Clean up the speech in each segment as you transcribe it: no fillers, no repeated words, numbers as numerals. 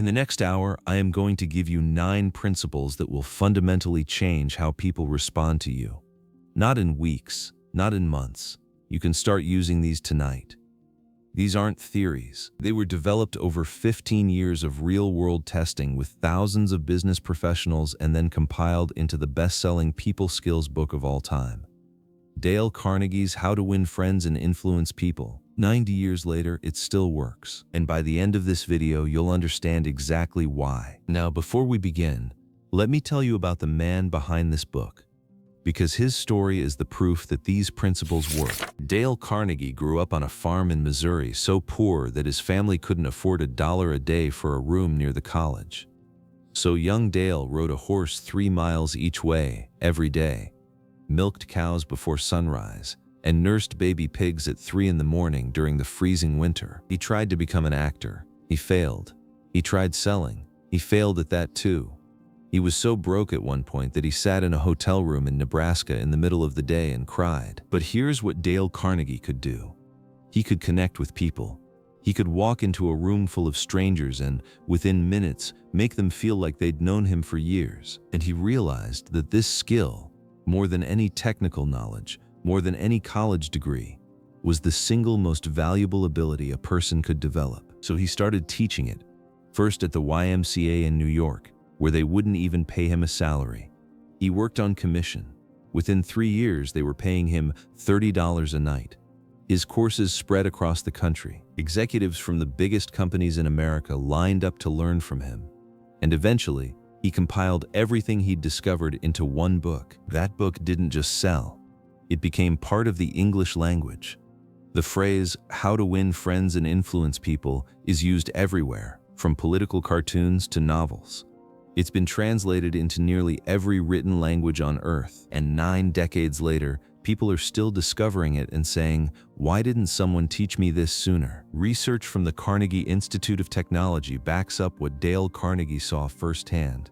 In the next hour, I am going to give you 9 principles that will fundamentally change how people respond to you. Not in weeks, not in months. You can start using these tonight. These aren't theories. They were developed over 15 years of real-world testing with thousands of business professionals and then compiled into the best-selling people skills book of all time. Dale Carnegie's How to Win Friends and Influence People. 90 years later, it still works. And by the end of this video, you'll understand exactly why. Now, before we begin, let me tell you about the man behind this book, because his story is the proof that these principles work. Dale Carnegie grew up on a farm in Missouri so poor that his family couldn't afford $1 a day for a room near the college. So young Dale rode a horse 3 miles each way every day, milked cows before sunrise, and nursed baby pigs at 3 in the morning during the freezing winter. He tried to become an actor. He failed. He tried selling. He failed at that too. He was so broke at one point that he sat in a hotel room in Nebraska in the middle of the day and cried. But here's what Dale Carnegie could do. He could connect with people. He could walk into a room full of strangers and, within minutes, make them feel like they'd known him for years. And he realized that this skill, more than any technical knowledge, more than any college degree, was the single most valuable ability a person could develop. So he started teaching it, first at the YMCA in New York, where they wouldn't even pay him a salary. He worked on commission. Within 3 years, they were paying him $30 a night. His courses spread across the country. Executives from the biggest companies in America lined up to learn from him. And eventually, he compiled everything he'd discovered into one book. That book didn't just sell. It became part of the English language. The phrase, "how to win friends and influence people," is used everywhere, from political cartoons to novels. It's been translated into nearly every written language on Earth, and 9 decades later, people are still discovering it and saying, "Why didn't someone teach me this sooner?" Research from the Carnegie Institute of Technology backs up what Dale Carnegie saw firsthand.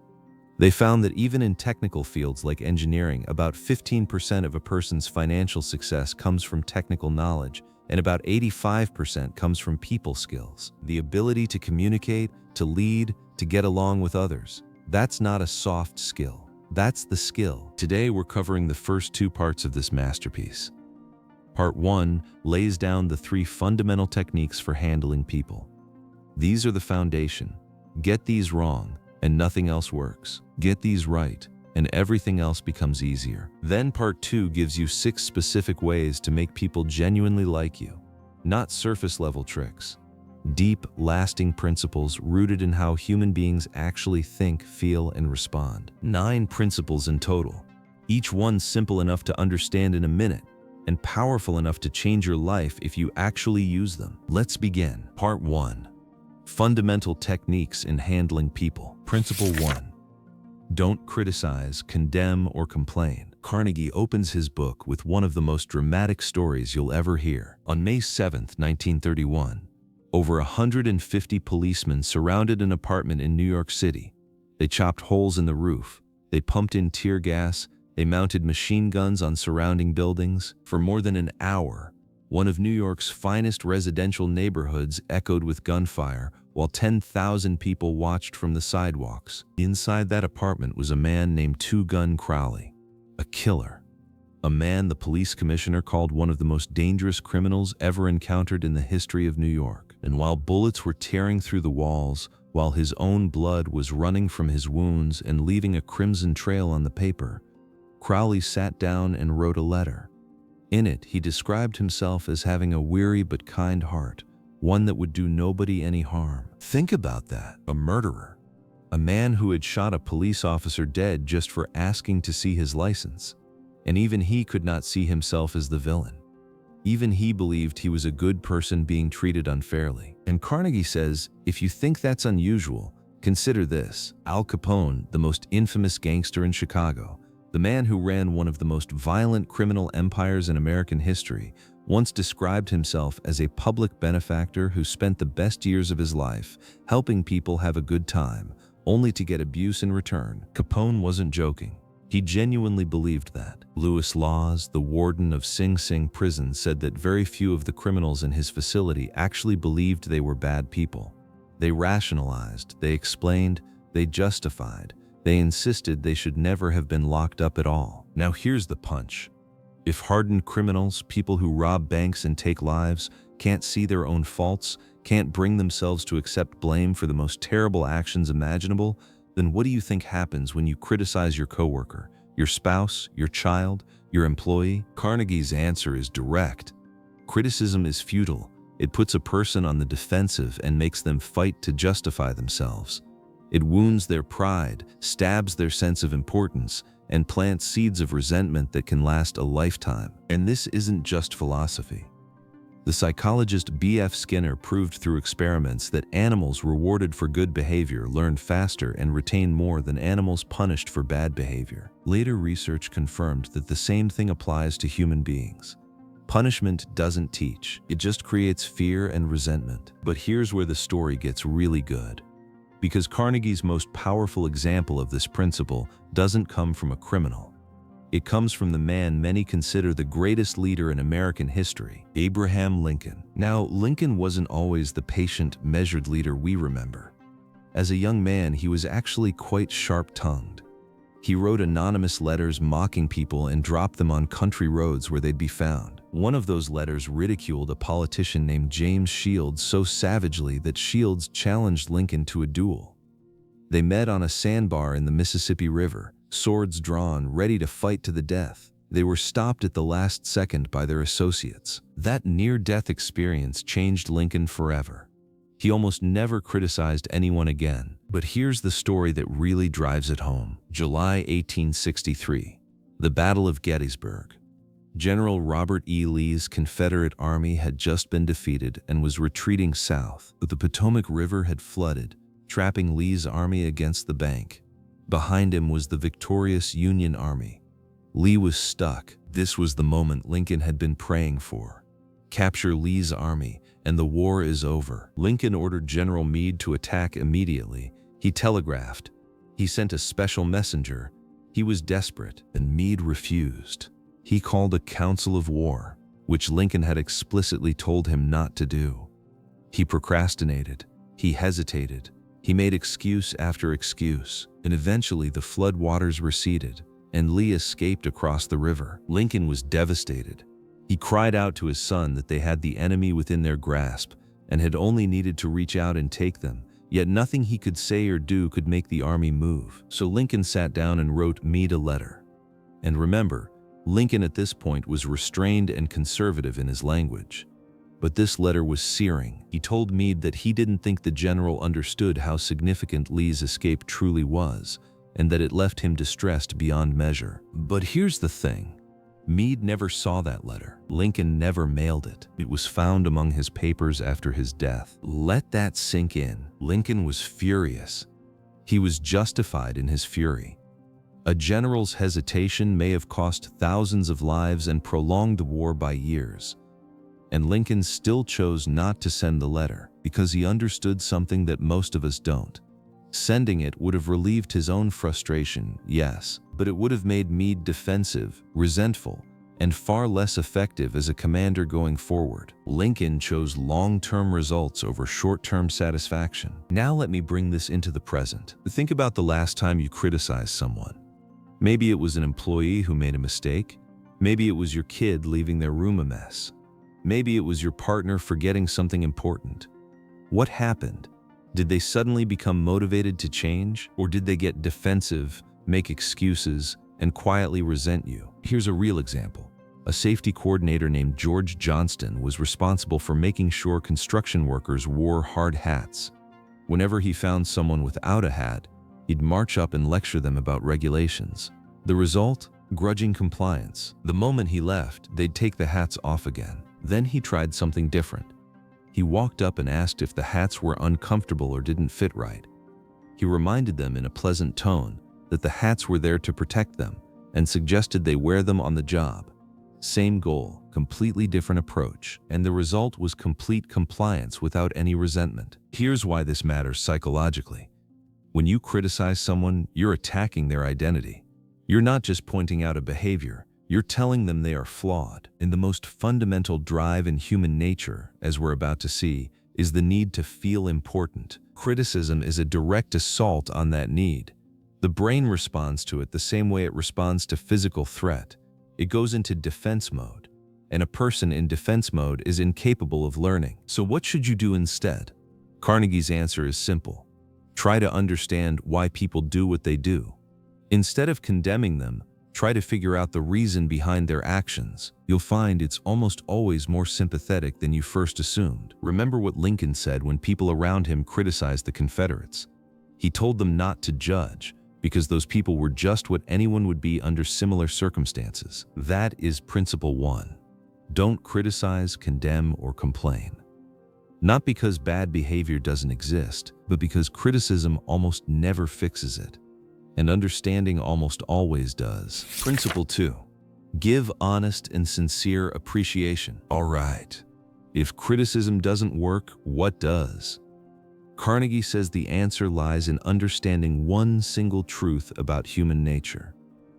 They found that even in technical fields like engineering, about 15% of a person's financial success comes from technical knowledge, and about 85% comes from people skills. The ability to communicate, to lead, to get along with others. That's not a soft skill. That's the skill. Today, we're covering the first 2 parts of this masterpiece. Part 1 lays down the 3 fundamental techniques for handling people. These are the foundation. Get these wrong, and nothing else works. Get these right, and everything else becomes easier. Then Part 2 gives you 6 specific ways to make people genuinely like you. Not surface-level tricks. Deep, lasting principles rooted in how human beings actually think, feel, and respond. 9 principles in total, each one simple enough to understand in a minute and powerful enough to change your life if you actually use them. Let's begin. Part 1. Fundamental techniques in handling people. Principle 1. Don't criticize, condemn, or complain. Carnegie opens his book with one of the most dramatic stories you'll ever hear. On May 7, 1931, over 150 policemen surrounded an apartment in New York City. They chopped holes in the roof. They pumped in tear gas. They mounted machine guns on surrounding buildings. For more than an hour, one of New York's finest residential neighborhoods echoed with gunfire, while 10,000 people watched from the sidewalks. Inside that apartment was a man named Two Gun Crowley, a killer. A man the police commissioner called one of the most dangerous criminals ever encountered in the history of New York. And while bullets were tearing through the walls, while his own blood was running from his wounds and leaving a crimson trail on the paper, Crowley sat down and wrote a letter. In it, he described himself as having a weary but kind heart, one that would do nobody any harm. Think about that. A murderer. A man who had shot a police officer dead just for asking to see his license. And even he could not see himself as the villain. Even he believed he was a good person being treated unfairly. And Carnegie says, if you think that's unusual, consider this. Al Capone, the most infamous gangster in Chicago, the man who ran one of the most violent criminal empires in American history, once described himself as a public benefactor who spent the best years of his life helping people have a good time, only to get abuse in return. Capone wasn't joking. He genuinely believed that. Louis Laws, the warden of Sing Sing prison, said that very few of the criminals in his facility actually believed they were bad people. They rationalized, they explained, they justified, they insisted they should never have been locked up at all. Now here's the punch. If hardened criminals, people who rob banks and take lives, can't see their own faults, can't bring themselves to accept blame for the most terrible actions imaginable, then what do you think happens when you criticize your coworker, your spouse, your child, your employee? Carnegie's answer is direct. Criticism is futile. It puts a person on the defensive and makes them fight to justify themselves. It wounds their pride, stabs their sense of importance, and plants seeds of resentment that can last a lifetime. And this isn't just philosophy. The psychologist B.F. Skinner proved through experiments that animals rewarded for good behavior learned faster and retained more than animals punished for bad behavior. Later research confirmed that the same thing applies to human beings. Punishment doesn't teach, it just creates fear and resentment. But here's where the story gets really good. Because Carnegie's most powerful example of this principle doesn't come from a criminal. It comes from the man many consider the greatest leader in American history, Abraham Lincoln. Now, Lincoln wasn't always the patient, measured leader we remember. As a young man, he was actually quite sharp-tongued. He wrote anonymous letters mocking people and dropped them on country roads where they'd be found. One of those letters ridiculed a politician named James Shields so savagely that Shields challenged Lincoln to a duel. They met on a sandbar in the Mississippi River, swords drawn, ready to fight to the death. They were stopped at the last second by their associates. That near-death experience changed Lincoln forever. He almost never criticized anyone again. But here's the story that really drives it home. July 1863, the Battle of Gettysburg. General Robert E. Lee's Confederate Army had just been defeated and was retreating south. The Potomac River had flooded, trapping Lee's army against the bank. Behind him was the victorious Union Army. Lee was stuck. This was the moment Lincoln had been praying for. Capture Lee's army, and the war is over. Lincoln ordered General Meade to attack immediately. He telegraphed. He sent a special messenger. He was desperate, and Meade refused. He called a council of war, which Lincoln had explicitly told him not to do. He procrastinated. He hesitated. He made excuse after excuse, and eventually the flood waters receded, and Lee escaped across the river. Lincoln was devastated. He cried out to his son that they had the enemy within their grasp and had only needed to reach out and take them, yet nothing he could say or do could make the army move. So Lincoln sat down and wrote Meade a letter. And remember, Lincoln at this point was restrained and conservative in his language. But this letter was searing. He told Meade that he didn't think the general understood how significant Lee's escape truly was, and that it left him distressed beyond measure. But here's the thing. Meade never saw that letter. Lincoln never mailed it. It was found among his papers after his death. Let that sink in. Lincoln was furious. He was justified in his fury. A general's hesitation may have cost thousands of lives and prolonged the war by years. And Lincoln still chose not to send the letter because he understood something that most of us don't. Sending it would have relieved his own frustration, yes, but it would have made Meade defensive, resentful, and far less effective as a commander going forward. Lincoln chose long-term results over short-term satisfaction. Now let me bring this into the present. Think about the last time you criticized someone. Maybe it was an employee who made a mistake. Maybe it was your kid leaving their room a mess. Maybe it was your partner forgetting something important. What happened? Did they suddenly become motivated to change? Or did they get defensive, make excuses, and quietly resent you? Here's a real example. A safety coordinator named George Johnston was responsible for making sure construction workers wore hard hats. Whenever he found someone without a hat, he'd march up and lecture them about regulations. The result? Grudging compliance. The moment he left, they'd take the hats off again. Then he tried something different. He walked up and asked if the hats were uncomfortable or didn't fit right. He reminded them in a pleasant tone that the hats were there to protect them and suggested they wear them on the job. Same goal, completely different approach, and the result was complete compliance without any resentment. Here's why this matters psychologically. When you criticize someone, you're attacking their identity. You're not just pointing out a behavior, you're telling them they are flawed. And the most fundamental drive in human nature, as we're about to see, is the need to feel important, Criticism is a direct assault on that need. The brain responds to it the same way it responds to physical threat. It goes into defense mode, and a person in defense mode is incapable of learning. So what should you do instead? Carnegie's answer is simple. Try to understand why people do what they do. Instead of condemning them, try to figure out the reason behind their actions. You'll find it's almost always more sympathetic than you first assumed. Remember what Lincoln said when people around him criticized the Confederates. He told them not to judge, because those people were just what anyone would be under similar circumstances. That is principle 1. Don't criticize, condemn, or complain. Not because bad behavior doesn't exist, but because criticism almost never fixes it, and understanding almost always does. Principle 2. Give honest and sincere appreciation. All right. If criticism doesn't work, what does? Carnegie says the answer lies in understanding one single truth about human nature.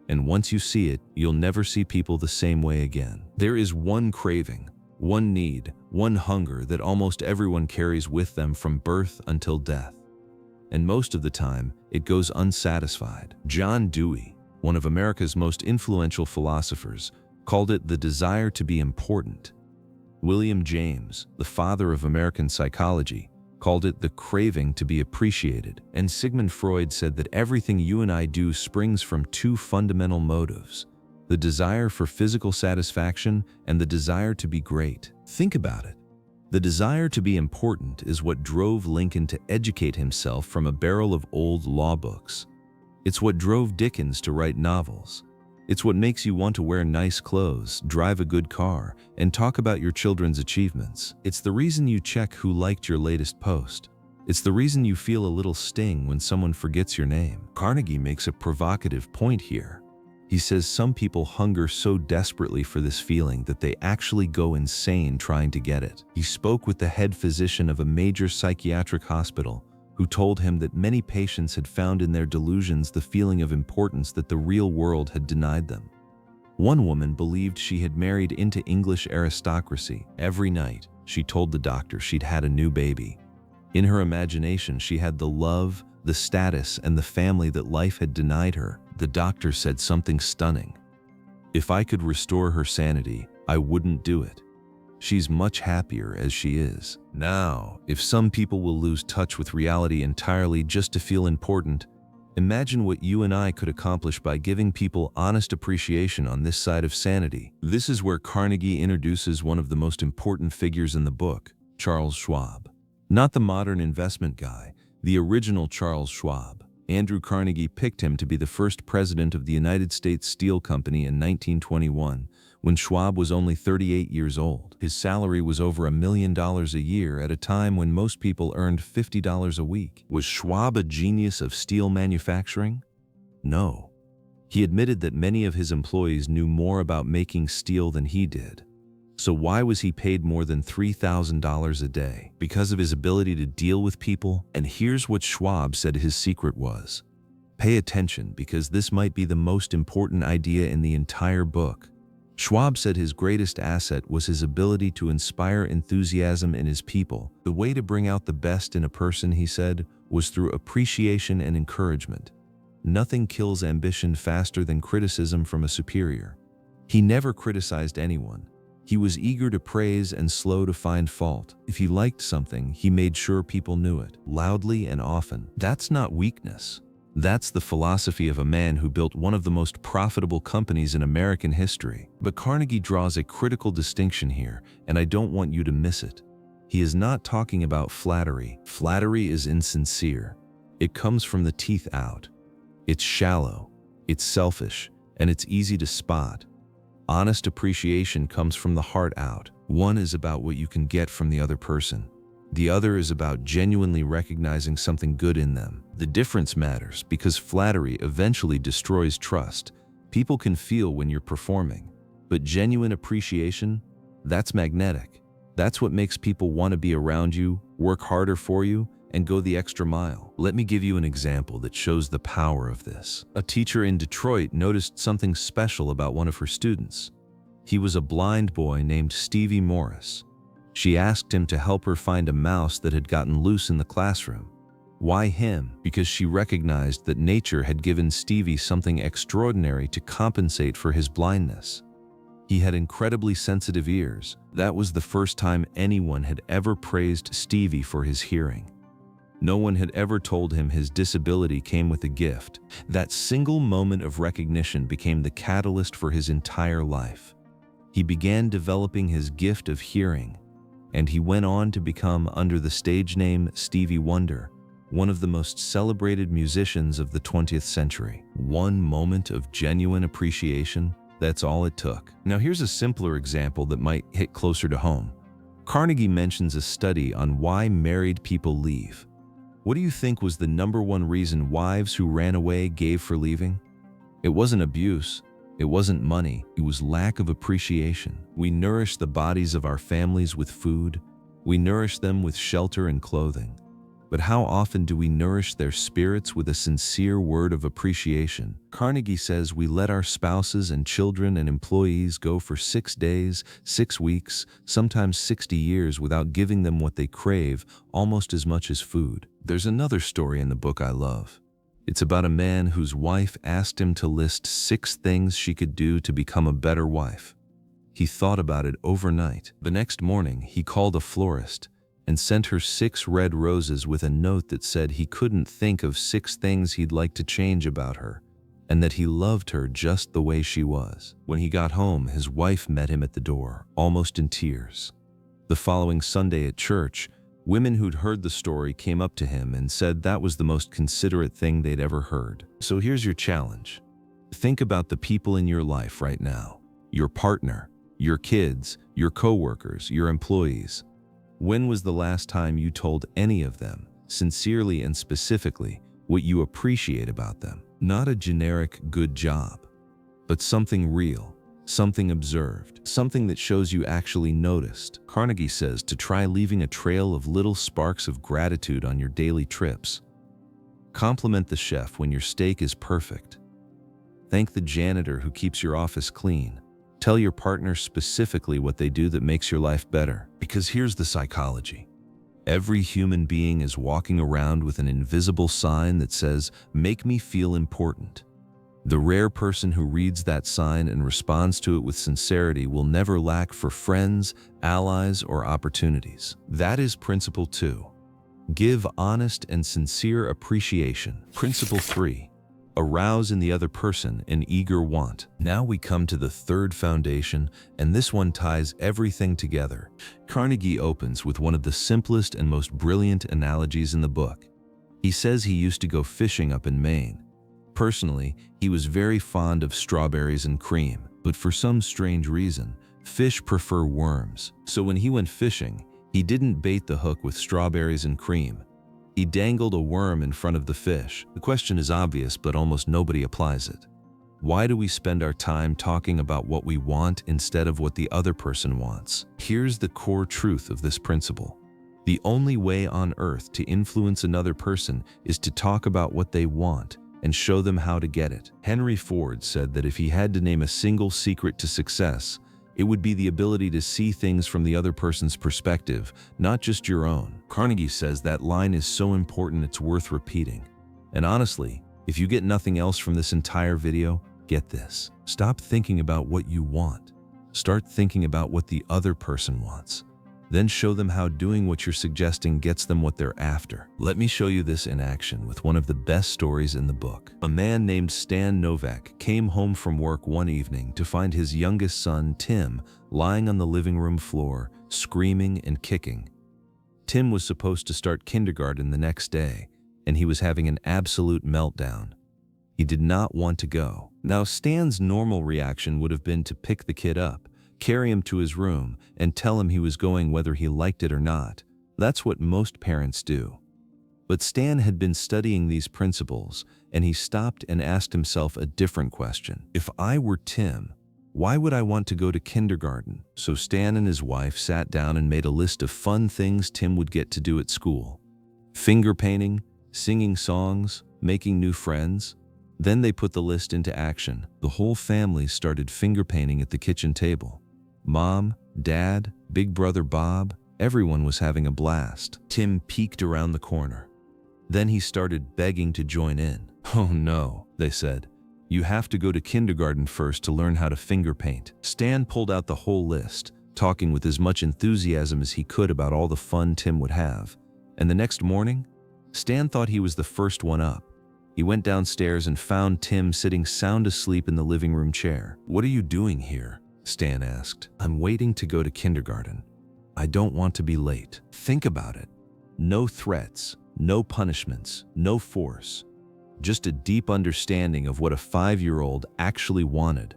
And once you see it, you'll never see people the same way again. There is one craving, one need, one hunger that almost everyone carries with them from birth until death. And most of the time, it goes unsatisfied. John Dewey, one of America's most influential philosophers, called it the desire to be important. William James, the father of American psychology, called it the craving to be appreciated. And Sigmund Freud said that everything you and I do springs from two fundamental motives: the desire for physical satisfaction and the desire to be great. Think about it. The desire to be important is what drove Lincoln to educate himself from a barrel of old law books. It's what drove Dickens to write novels. It's what makes you want to wear nice clothes, drive a good car, and talk about your children's achievements. It's the reason you check who liked your latest post. It's the reason you feel a little sting when someone forgets your name. Carnegie makes a provocative point here. He says some people hunger so desperately for this feeling that they actually go insane trying to get it. He spoke with the head physician of a major psychiatric hospital, who told him that many patients had found in their delusions the feeling of importance that the real world had denied them. One woman believed she had married into English aristocracy. Every night, she told the doctor she'd had a new baby. In her imagination, she had the love, the status, and the family that life had denied her. The doctor said something stunning. "If I could restore her sanity, I wouldn't do it. She's much happier as she is." Now, if some people will lose touch with reality entirely just to feel important, imagine what you and I could accomplish by giving people honest appreciation on this side of sanity. This is where Carnegie introduces one of the most important figures in the book, Charles Schwab. Not the modern investment guy, the original Charles Schwab. Andrew Carnegie picked him to be the first president of the United States Steel Company in 1921, when Schwab was only 38 years old. His salary was over $1 million a year at a time when most people earned $50 a week. Was Schwab a genius of steel manufacturing? No. He admitted that many of his employees knew more about making steel than he did. So why was he paid more than $3,000 a day? Because of his ability to deal with people? And here's what Schwab said his secret was. Pay attention, because this might be the most important idea in the entire book. Schwab said his greatest asset was his ability to inspire enthusiasm in his people. The way to bring out the best in a person, he said, was through appreciation and encouragement. Nothing kills ambition faster than criticism from a superior. He never criticized anyone. He was eager to praise and slow to find fault. If he liked something, he made sure people knew it, loudly and often. That's not weakness. That's the philosophy of a man who built one of the most profitable companies in American history. But Carnegie draws a critical distinction here, and I don't want you to miss it. He is not talking about flattery. Flattery is insincere. It comes from the teeth out. It's shallow, it's selfish, and it's easy to spot. Honest appreciation comes from the heart out. One is about what you can get from the other person. The other is about genuinely recognizing something good in them. The difference matters because flattery eventually destroys trust. People can feel when you're performing, but genuine appreciation, that's magnetic. That's what makes people want to be around you, work harder for you, and go the extra mile. Let me give you an example that shows the power of this. A teacher in Detroit noticed something special about one of her students. He was a blind boy named Stevie Morris. She asked him to help her find a mouse that had gotten loose in the classroom. Why him? Because she recognized that nature had given Stevie something extraordinary to compensate for his blindness. He had incredibly sensitive ears. That was the first time anyone had ever praised Stevie for his hearing. No one had ever told him his disability came with a gift. That single moment of recognition became the catalyst for his entire life. He began developing his gift of hearing, and he went on to become, under the stage name Stevie Wonder, one of the most celebrated musicians of the 20th century. One moment of genuine appreciation, that's all it took. Now here's a simpler example that might hit closer to home. Carnegie mentions a study on why married people leave. What do you think was the #1 reason wives who ran away gave for leaving? It wasn't abuse. It wasn't money. It was lack of appreciation. We nourish the bodies of our families with food. We nourish them with shelter and clothing. But how often do we nourish their spirits with a sincere word of appreciation? Carnegie says we let our spouses and children and employees go for 6 days, 6 weeks, sometimes 60 years without giving them what they crave almost as much as food. There's another story in the book I love. It's about a man whose wife asked him to list 6 things she could do to become a better wife. He thought about it overnight. The next morning, he called a florist and sent her 6 red roses with a note that said he couldn't think of 6 things he'd like to change about her, and that he loved her just the way she was. When he got home, his wife met him at the door, almost in tears. The following Sunday at church, women who'd heard the story came up to him and said that was the most considerate thing they'd ever heard. So here's your challenge. Think about the people in your life right now. Your partner, your kids, your coworkers, your employees. When was the last time you told any of them, sincerely and specifically, what you appreciate about them? Not a generic good job, but something real, something observed, something that shows you actually noticed. Carnegie says to try leaving a trail of little sparks of gratitude on your daily trips. Compliment the chef when your steak is perfect. Thank the janitor who keeps your office clean. Tell your partner specifically what they do that makes your life better. Because here's the psychology. Every human being is walking around with an invisible sign that says, "Make me feel important." The rare person who reads that sign and responds to it with sincerity will never lack for friends, allies, or opportunities. That is Principle 2. Give honest and sincere appreciation. Principle 3. Arouse in the other person an eager want. Now we come to the third foundation, and this one ties everything together. Carnegie opens with one of the simplest and most brilliant analogies in the book. He says he used to go fishing up in Maine. Personally, he was very fond of strawberries and cream, but for some strange reason, fish prefer worms. So when he went fishing, he didn't bait the hook with strawberries and cream. He dangled a worm in front of the fish. The question is obvious, but almost nobody applies it. Why do we spend our time talking about what we want instead of what the other person wants? Here's the core truth of this principle. The only way on earth to influence another person is to talk about what they want and show them how to get it. Henry Ford said that if he had to name a single secret to success, it would be the ability to see things from the other person's perspective, not just your own. Carnegie says that line is so important it's worth repeating. And honestly, if you get nothing else from this entire video, get this. Stop thinking about what you want. Start thinking about what the other person wants. Then show them how doing what you're suggesting gets them what they're after. Let me show you this in action with one of the best stories in the book. A man named Stan Novak came home from work one evening to find his youngest son, Tim, lying on the living room floor, screaming and kicking. Tim was supposed to start kindergarten the next day, and he was having an absolute meltdown. He did not want to go. Now, Stan's normal reaction would have been to pick the kid up, carry him to his room, and tell him he was going whether he liked it or not. That's what most parents do. But Stan had been studying these principles, and he stopped and asked himself a different question. If I were Tim, why would I want to go to kindergarten? So Stan and his wife sat down and made a list of fun things Tim would get to do at school. Finger painting, singing songs, making new friends. Then they put the list into action. The whole family started finger painting at the kitchen table. Mom, Dad, Big Brother Bob, everyone was having a blast. Tim peeked around the corner. Then he started begging to join in. "Oh no," they said. "You have to go to kindergarten first to learn how to finger paint." Stan pulled out the whole list, talking with as much enthusiasm as he could about all the fun Tim would have. And the next morning, Stan thought he was the first one up. He went downstairs and found Tim sitting sound asleep in the living room chair. "What are you doing here?" Stan asked. "I'm waiting to go to kindergarten. I don't want to be late." Think about it. No threats, no punishments, no force. Just a deep understanding of what a 5-year-old actually wanted,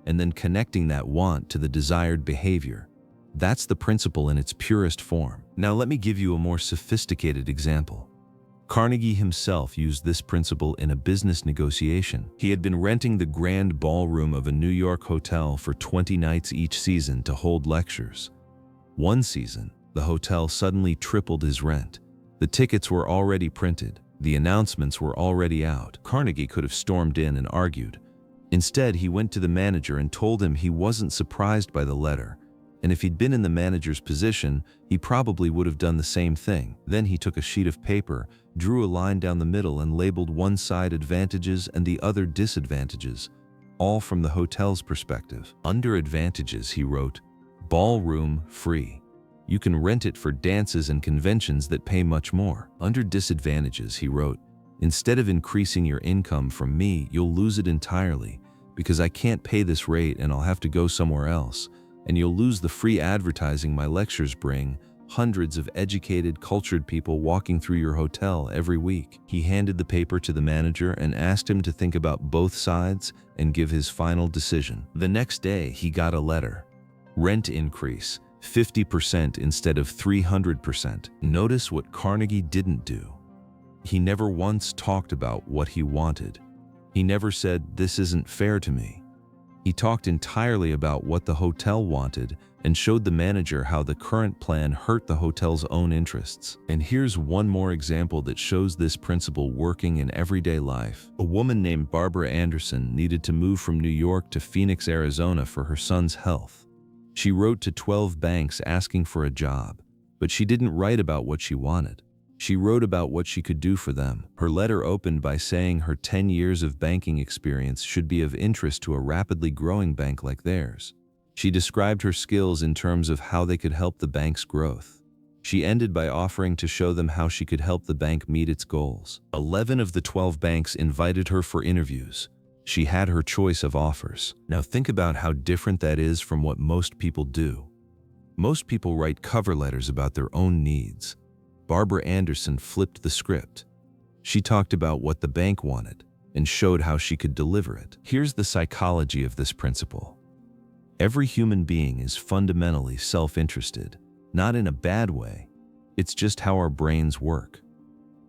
and then connecting that want to the desired behavior. That's the principle in its purest form. Now let me give you a more sophisticated example. Carnegie himself used this principle in a business negotiation. He had been renting the grand ballroom of a New York hotel for 20 nights each season to hold lectures. One season, the hotel suddenly tripled his rent. The tickets were already printed. The announcements were already out. Carnegie could have stormed in and argued. Instead, he went to the manager and told him he wasn't surprised by the letter, and if he'd been in the manager's position, he probably would have done the same thing. Then he took a sheet of paper, drew a line down the middle, and labeled one side advantages and the other disadvantages, all from the hotel's perspective. Under advantages, he wrote, "Ballroom free. You can rent it for dances and conventions that pay much more." Under disadvantages, he wrote, "Instead of increasing your income from me, you'll lose it entirely, because I can't pay this rate and I'll have to go somewhere else. And you'll lose the free advertising my lectures bring, hundreds of educated, cultured people walking through your hotel every week." He handed the paper to the manager and asked him to think about both sides and give his final decision. The next day, he got a letter. Rent increase, 50% instead of 300%. Notice what Carnegie didn't do. He never once talked about what he wanted. He never said, "This isn't fair to me." He talked entirely about what the hotel wanted and showed the manager how the current plan hurt the hotel's own interests. And here's one more example that shows this principle working in everyday life. A woman named Barbara Anderson needed to move from New York to Phoenix, Arizona for her son's health. She wrote to 12 banks asking for a job, but she didn't write about what she wanted. She wrote about what she could do for them. Her letter opened by saying her 10 years of banking experience should be of interest to a rapidly growing bank like theirs. She described her skills in terms of how they could help the bank's growth. She ended by offering to show them how she could help the bank meet its goals. 11 of the 12 banks invited her for interviews. She had her choice of offers. Now think about how different that is from what most people do. Most people write cover letters about their own needs. Barbara Anderson flipped the script. She talked about what the bank wanted and showed how she could deliver it. Here's the psychology of this principle. Every human being is fundamentally self-interested, not in a bad way. It's just how our brains work.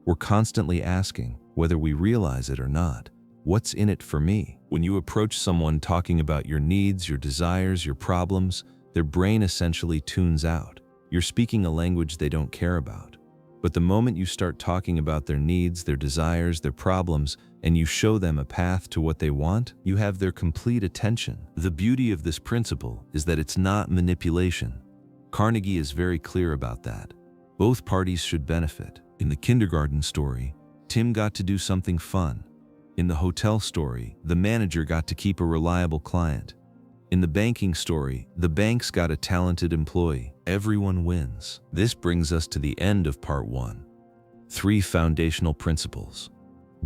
We're constantly asking, whether we realize it or not, what's in it for me? When you approach someone talking about your needs, your desires, your problems, their brain essentially tunes out. You're speaking a language they don't care about. But the moment you start talking about their needs, their desires, their problems, and you show them a path to what they want, you have their complete attention. The beauty of this principle is that it's not manipulation. Carnegie is very clear about that. Both parties should benefit. In the kindergarten story, Tim got to do something fun. In the hotel story, the manager got to keep a reliable client. In the banking story, the banks got a talented employee. Everyone wins. This brings us to the end of part 1. 3 foundational principles.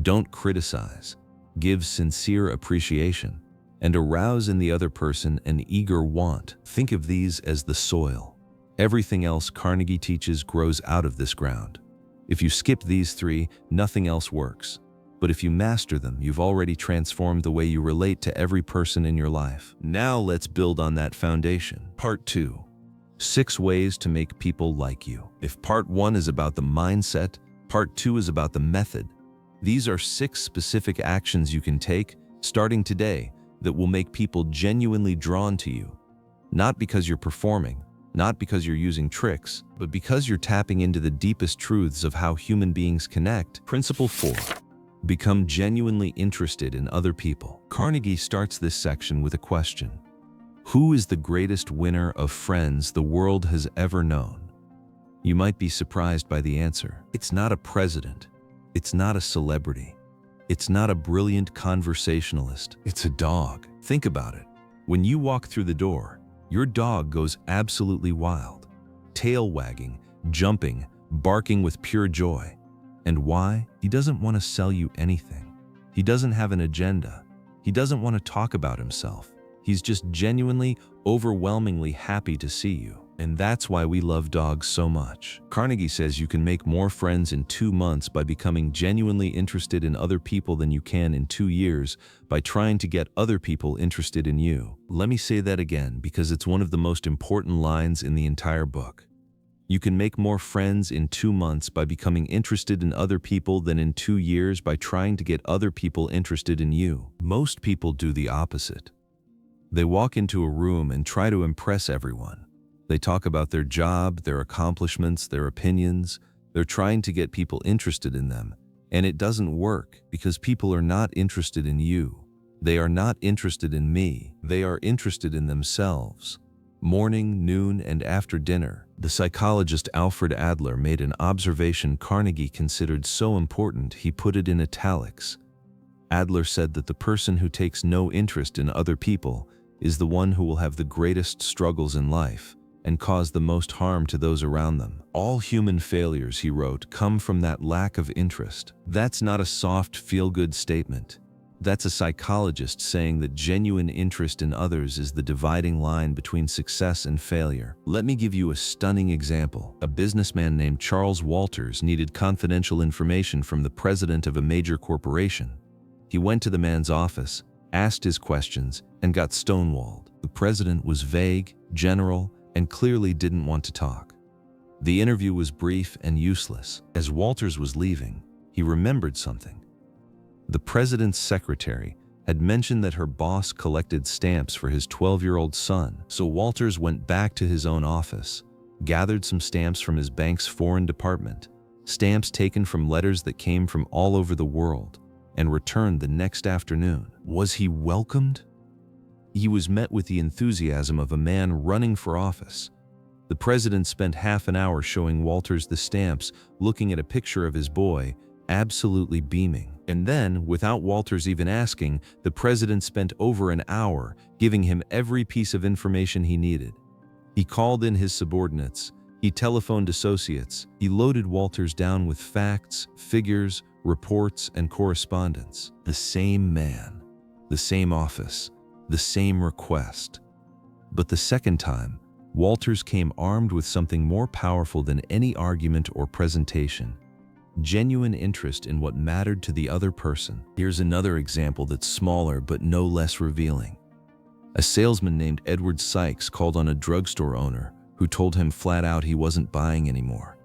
Don't criticize. Give sincere appreciation. And arouse in the other person an eager want. Think of these as the soil. Everything else Carnegie teaches grows out of this ground. If you skip these 3, nothing else works. But if you master them, you've already transformed the way you relate to every person in your life. Now let's build on that foundation. Part 2. 6 ways to make people like you. If part 1 is about the mindset, part 2 is about the method. These are 6 specific actions you can take, starting today, that will make people genuinely drawn to you. Not because you're performing, not because you're using tricks, but because you're tapping into the deepest truths of how human beings connect. Principle 4. Become genuinely interested in other people. Carnegie starts this section with a question. Who is the greatest winner of friends the world has ever known? You might be surprised by the answer. It's not a president. It's not a celebrity. It's not a brilliant conversationalist. It's a dog. Think about it. When you walk through the door, your dog goes absolutely wild, tail wagging, jumping, barking with pure joy. And why? He doesn't want to sell you anything. He doesn't have an agenda. He doesn't want to talk about himself. He's just genuinely, overwhelmingly happy to see you. And that's why we love dogs so much. Carnegie says you can make more friends in 2 months by becoming genuinely interested in other people than you can in 2 years by trying to get other people interested in you. Let me say that again because it's one of the most important lines in the entire book. You can make more friends in 2 months by becoming interested in other people than in 2 years by trying to get other people interested in you. Most people do the opposite. They walk into a room and try to impress everyone. They talk about their job, their accomplishments, their opinions. They're trying to get people interested in them. And it doesn't work because people are not interested in you. They are not interested in me. They are interested in themselves. Morning, noon, and after dinner, the psychologist Alfred Adler made an observation Carnegie considered so important he put it in italics. Adler said that the person who takes no interest in other people is the one who will have the greatest struggles in life and cause the most harm to those around them. All human failures, he wrote, come from that lack of interest. That's not a soft, feel-good statement. That's a psychologist saying that genuine interest in others is the dividing line between success and failure. Let me give you a stunning example. A businessman named Charles Walters needed confidential information from the president of a major corporation. He went to the man's office, asked his questions, and got stonewalled. The president was vague, general, and clearly didn't want to talk. The interview was brief and useless. As Walters was leaving, he remembered something. The president's secretary had mentioned that her boss collected stamps for his 12-year-old son, so Walters went back to his own office, gathered some stamps from his bank's foreign department, stamps taken from letters that came from all over the world, and returned the next afternoon. Was he welcomed? He was met with the enthusiasm of a man running for office. The president spent half an hour showing Walters the stamps, looking at a picture of his boy, absolutely beaming. And then, without Walters even asking, the president spent over an hour giving him every piece of information he needed. He called in his subordinates. He telephoned associates. He loaded Walters down with facts, figures, reports, and correspondence. The same man, the same office, the same request. But the second time, Walters came armed with something more powerful than any argument or presentation: genuine interest in what mattered to the other person. Here's another example that's smaller but no less revealing. A salesman named Edward Sykes called on a drugstore owner who told him flat out he wasn't buying anymore.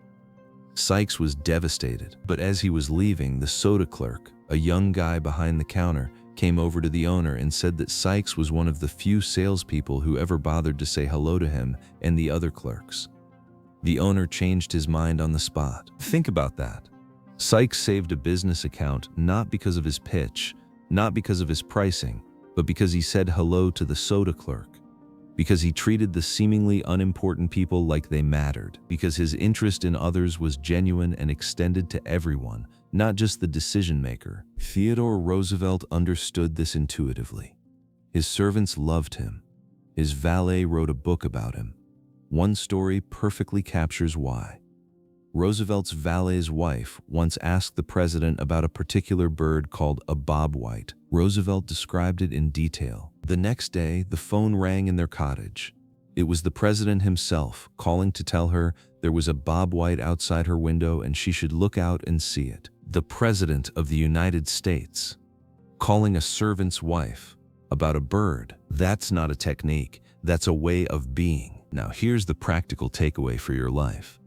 Sykes was devastated, but as he was leaving, the soda clerk, a young guy behind the counter, came over to the owner and said that Sykes was one of the few salespeople who ever bothered to say hello to him and the other clerks. The owner changed his mind on the spot. Think about that. Sykes saved a business account not because of his pitch, not because of his pricing, but because he said hello to the soda clerk, because he treated the seemingly unimportant people like they mattered, because his interest in others was genuine and extended to everyone, not just the decision maker. Theodore Roosevelt understood this intuitively. His servants loved him. His valet wrote a book about him. One story perfectly captures why. Roosevelt's valet's wife once asked the president about a particular bird called a bobwhite. Roosevelt described it in detail. The next day, the phone rang in their cottage. It was the president himself calling to tell her there was a bobwhite outside her window and she should look out and see it. The President of the United States calling a servant's wife about a bird. That's not a technique, that's a way of being. Now here's the practical takeaway for your life.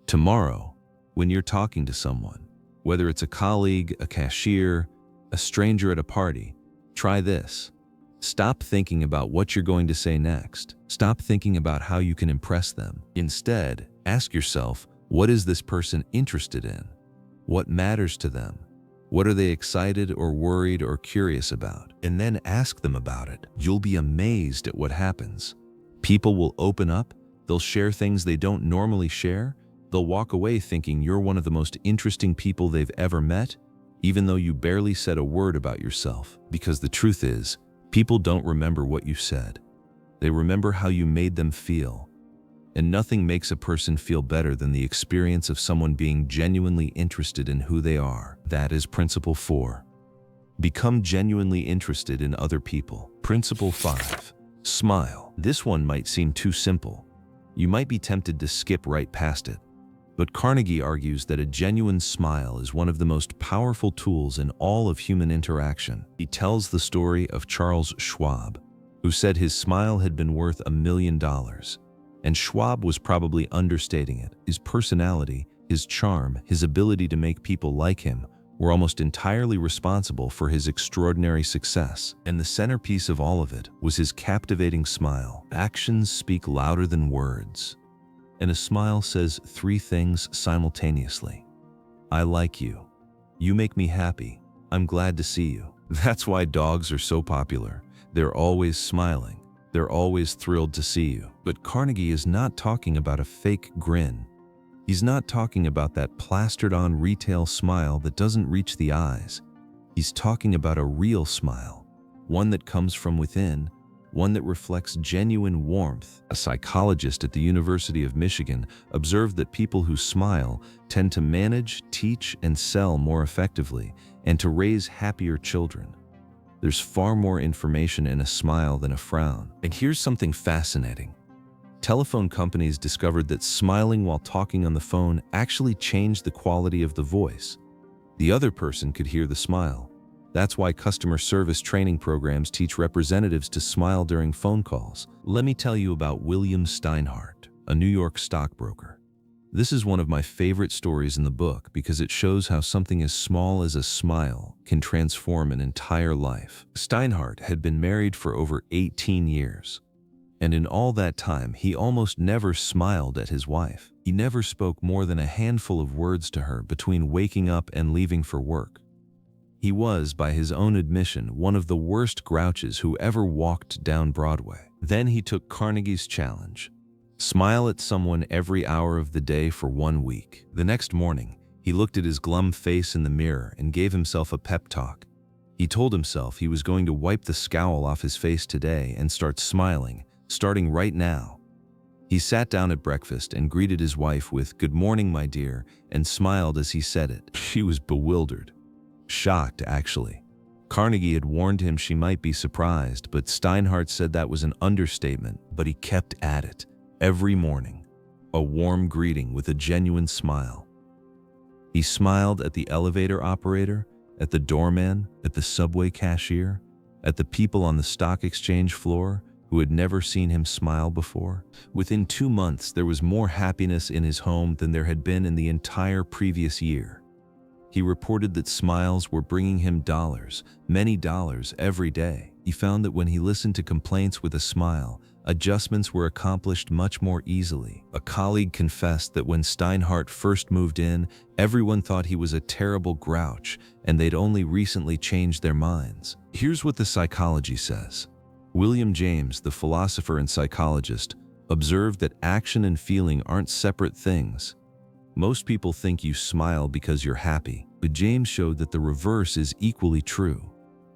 Tomorrow, when you're talking to someone, whether it's a colleague, a cashier, a stranger at a party, try this. Stop thinking about what you're going to say next. Stop thinking about how you can impress them. Instead, ask yourself, what is this person interested in? What matters to them? What are they excited or worried or curious about? And then ask them about it. You'll be amazed at what happens. People will open up, they'll share things they don't normally share, They'll walk away thinking you're one of the most interesting people they've ever met, even though you barely said a word about yourself. Because the truth is, people don't remember what you said. They remember how you made them feel. And nothing makes a person feel better than the experience of someone being genuinely interested in who they are. That is Principle 4. Become genuinely interested in other people. Principle 5. Smile. This one might seem too simple. You might be tempted to skip right past it. But Carnegie argues that a genuine smile is one of the most powerful tools in all of human interaction. He tells the story of Charles Schwab, who said his smile had been worth $1 million. And Schwab was probably understating it. His personality, his charm, his ability to make people like him were almost entirely responsible for his extraordinary success. And the centerpiece of all of it was his captivating smile. Actions speak louder than words. And a smile says 3 things simultaneously. I like you. You make me happy. I'm glad to see you. That's why dogs are so popular. They're always smiling. They're always thrilled to see you. But Carnegie is not talking about a fake grin. He's not talking about that plastered-on retail smile that doesn't reach the eyes. He's talking about a real smile, one that comes from within, one that reflects genuine warmth. A psychologist at the University of Michigan observed that people who smile tend to manage, teach, and sell more effectively, and to raise happier children. There's far more information in a smile than a frown. And here's something fascinating. Telephone companies discovered that smiling while talking on the phone actually changed the quality of the voice. The other person could hear the smile. That's why customer service training programs teach representatives to smile during phone calls. Let me tell you about William Steinhardt, a New York stockbroker. This is one of my favorite stories in the book because it shows how something as small as a smile can transform an entire life. Steinhardt had been married for over 18 years. And in all that time, he almost never smiled at his wife. He never spoke more than a handful of words to her between waking up and leaving for work. He was, by his own admission, one of the worst grouches who ever walked down Broadway. Then he took Carnegie's challenge. Smile at someone every hour of the day for 1 week. The next morning, he looked at his glum face in the mirror and gave himself a pep talk. He told himself he was going to wipe the scowl off his face today and start smiling, starting right now. He sat down at breakfast and greeted his wife with, "Good morning, my dear," and smiled as he said it. She was bewildered. Shocked, actually. Carnegie had warned him she might be surprised, but Steinhardt said that was an understatement, but he kept at it. Every morning, a warm greeting with a genuine smile. He smiled at the elevator operator, at the doorman, at the subway cashier, at the people on the stock exchange floor who had never seen him smile before. Within 2 months, there was more happiness in his home than there had been in the entire previous year. He reported that smiles were bringing him dollars, many dollars, every day. He found that when he listened to complaints with a smile, adjustments were accomplished much more easily. A colleague confessed that when Steinhardt first moved in, everyone thought he was a terrible grouch, and they'd only recently changed their minds. Here's what the psychology says. William James, the philosopher and psychologist, observed that action and feeling aren't separate things. Most people think you smile because you're happy, but James showed that the reverse is equally true.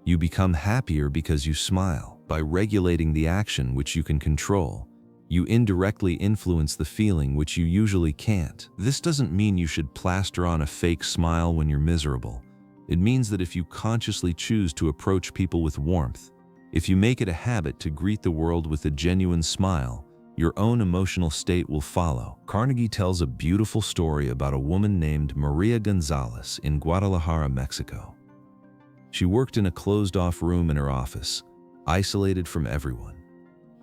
You become happier because you smile. By regulating the action which you can control, you indirectly influence the feeling which you usually can't. This doesn't mean you should plaster on a fake smile when you're miserable. It means that if you consciously choose to approach people with warmth, if you make it a habit to greet the world with a genuine smile, your own emotional state will follow. Carnegie tells a beautiful story about a woman named Maria Gonzalez in Guadalajara, Mexico. She worked in a closed-off room in her office, isolated from everyone.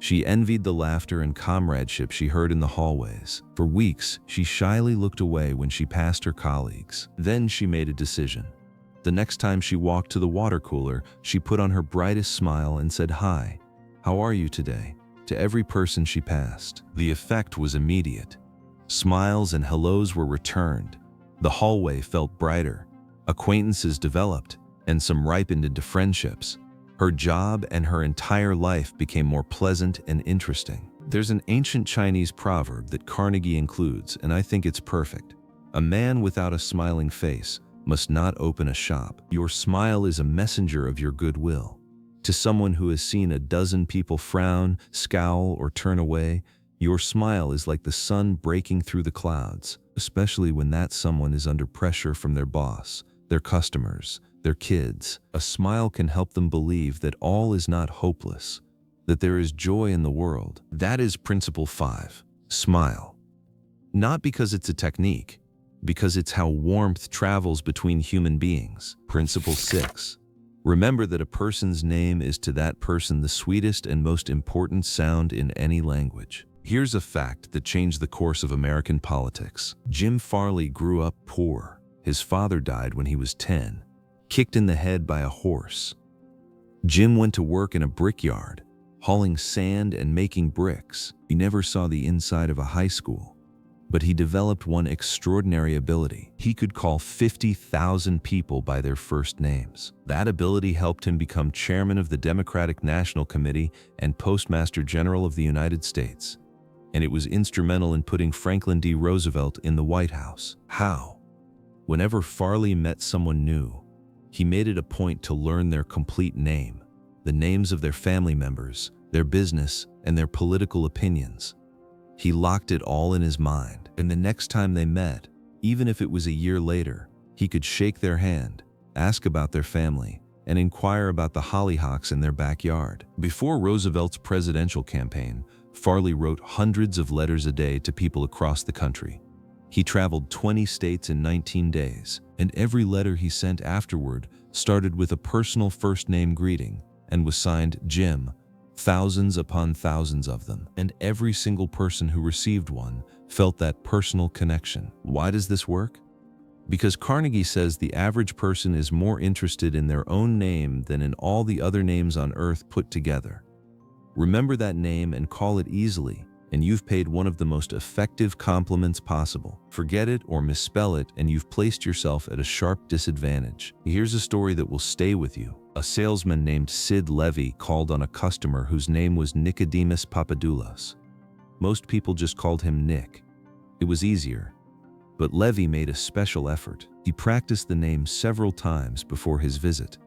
She envied the laughter and comradeship she heard in the hallways. For weeks, she shyly looked away when she passed her colleagues. Then she made a decision. The next time she walked to the water cooler, she put on her brightest smile and said, "Hi, how are you today?" to every person she passed. The effect was immediate. Smiles and hellos were returned. The hallway felt brighter. Acquaintances developed, and some ripened into friendships. Her job and her entire life became more pleasant and interesting. There's an ancient Chinese proverb that Carnegie includes, and I think it's perfect. A man without a smiling face must not open a shop. Your smile is a messenger of your goodwill. To someone who has seen a dozen people frown, scowl, or turn away, your smile is like the sun breaking through the clouds, especially when that someone is under pressure from their boss, their customers, their kids. A smile can help them believe that all is not hopeless, that there is joy in the world. That is Principle 5. Smile. Not because it's a technique, because it's how warmth travels between human beings. Principle 6. Remember that a person's name is to that person the sweetest and most important sound in any language. Here's a fact that changed the course of American politics. Jim Farley grew up poor. His father died when he was 10, kicked in the head by a horse. Jim went to work in a brickyard, hauling sand and making bricks. He never saw the inside of a high school, but he developed one extraordinary ability. He could call 50,000 people by their first names. That ability helped him become chairman of the Democratic National Committee and Postmaster General of the United States. And it was instrumental in putting Franklin D. Roosevelt in the White House. How? Whenever Farley met someone new, he made it a point to learn their complete name, the names of their family members, their business, and their political opinions. He locked it all in his mind, and the next time they met, even if it was a year later, he could shake their hand, ask about their family, and inquire about the hollyhocks in their backyard. Before Roosevelt's presidential campaign, Farley wrote hundreds of letters a day to people across the country. He traveled 20 states in 19 days, and every letter he sent afterward started with a personal first-name greeting and was signed Jim, thousands upon thousands of them, and every single person who received one felt that personal connection. Why does this work? Because Carnegie says the average person is more interested in their own name than in all the other names on earth put together. Remember that name and call it easily, and you've paid one of the most effective compliments possible. Forget it or misspell it, and you've placed yourself at a sharp disadvantage. Here's a story that will stay with you. A salesman named Sid Levy called on a customer whose name was Nicodemus Papadoulos. Most people just called him Nick. It was easier. But Levy made a special effort. He practiced the name several times before his visit.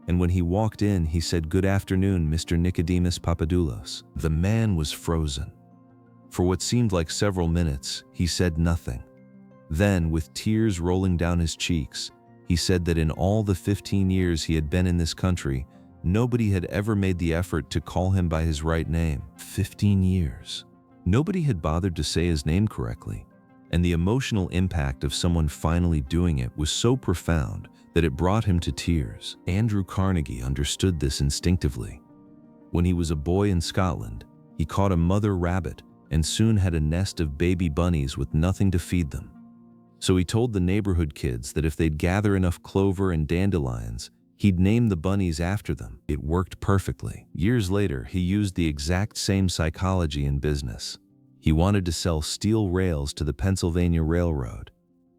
And when he walked in, he said, "Good afternoon, Mr. Nicodemus Papadoulos." The man was frozen. For what seemed like several minutes, he said nothing. Then, with tears rolling down his cheeks, he said that in all the 15 years he had been in this country, nobody had ever made the effort to call him by his right name. 15 years. Nobody had bothered to say his name correctly, and the emotional impact of someone finally doing it was so profound that it brought him to tears. Andrew Carnegie understood this instinctively. When he was a boy in Scotland, he caught a mother rabbit and soon had a nest of baby bunnies with nothing to feed them. So he told the neighborhood kids that if they'd gather enough clover and dandelions, he'd name the bunnies after them. It worked perfectly. Years later, he used the exact same psychology in business. He wanted to sell steel rails to the Pennsylvania Railroad.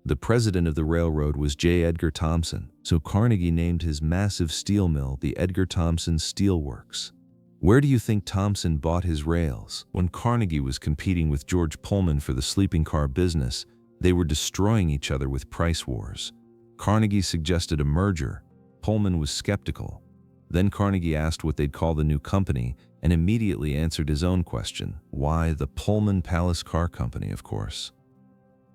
The president of the railroad was J. Edgar Thompson, so Carnegie named his massive steel mill the Edgar Thompson Steel Works. Where do you think Thompson bought his rails? When Carnegie was competing with George Pullman for the sleeping car business, they were destroying each other with price wars. Carnegie suggested a merger. Pullman was skeptical. Then Carnegie asked what they'd call the new company and immediately answered his own question. Why, the Pullman Palace Car Company, of course.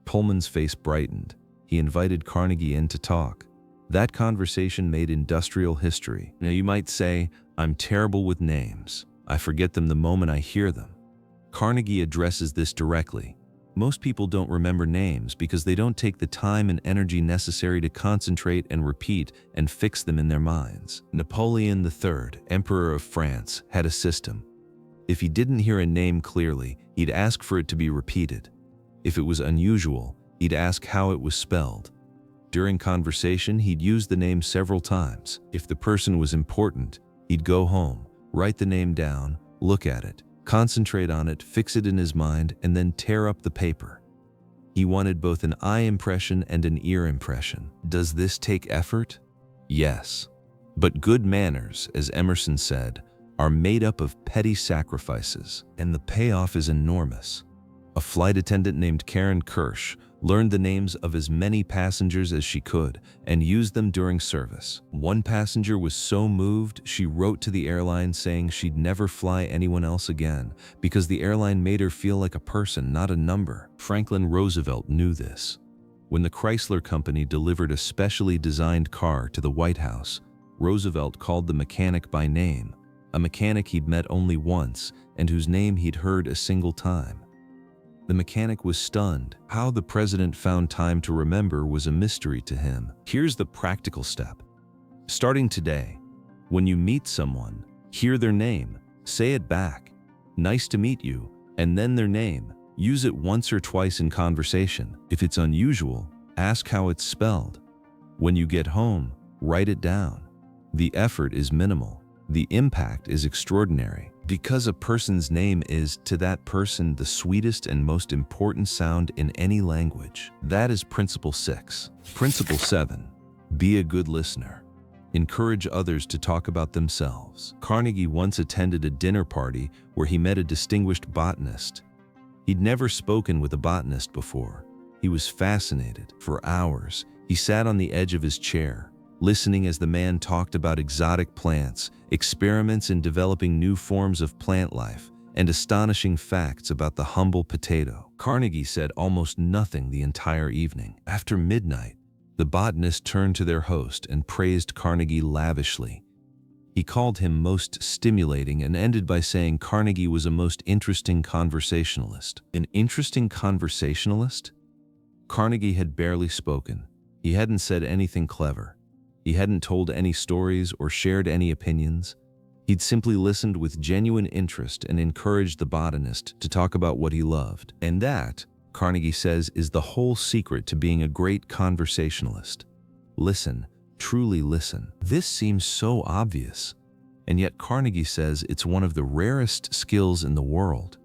Pullman's face brightened. He invited Carnegie in to talk. That conversation made industrial history. Now you might say, I'm terrible with names. I forget them the moment I hear them. Carnegie addresses this directly. Most people don't remember names because they don't take the time and energy necessary to concentrate and repeat and fix them in their minds. Napoleon III, Emperor of France, had a system. If he didn't hear a name clearly, he'd ask for it to be repeated. If it was unusual, he'd ask how it was spelled. During conversation, he'd use the name several times. If the person was important, he'd go home, write the name down, look at it, concentrate on it, fix it in his mind, and then tear up the paper. He wanted both an eye impression and an ear impression. Does this take effort? Yes. But good manners, as Emerson said, are made up of petty sacrifices, and the payoff is enormous. A flight attendant named Karen Kirsch learned the names of as many passengers as she could and used them during service. One passenger was so moved, she wrote to the airline saying she'd never fly anyone else again because the airline made her feel like a person, not a number. Franklin Roosevelt knew this. When the Chrysler Company delivered a specially designed car to the White House, Roosevelt called the mechanic by name, a mechanic he'd met only once and whose name he'd heard a single time. The mechanic was stunned. How the president found time to remember was a mystery to him. Here's the practical step. Starting today, when you meet someone, hear their name, say it back, "Nice to meet you," and then their name. Use it once or twice in conversation. If it's unusual, ask how it's spelled. When you get home, write it down. The effort is minimal. The impact is extraordinary. Because a person's name is, to that person, the sweetest and most important sound in any language. That is Principle 6. Principle 7. Be a good listener. Encourage others to talk about themselves. Carnegie once attended a dinner party where he met a distinguished botanist. He'd never spoken with a botanist before. He was fascinated. For hours, he sat on the edge of his chair, listening as the man talked about exotic plants, experiments in developing new forms of plant life, and astonishing facts about the humble potato. Carnegie said almost nothing the entire evening. After midnight, the botanist turned to their host and praised Carnegie lavishly. He called him most stimulating and ended by saying Carnegie was a most interesting conversationalist. An interesting conversationalist? Carnegie had barely spoken. He hadn't said anything clever. He hadn't told any stories or shared any opinions. He'd simply listened with genuine interest and encouraged the botanist to talk about what he loved. And that, Carnegie says, is the whole secret to being a great conversationalist. Listen, truly listen. This seems so obvious, and yet Carnegie says it's one of the rarest skills in the world.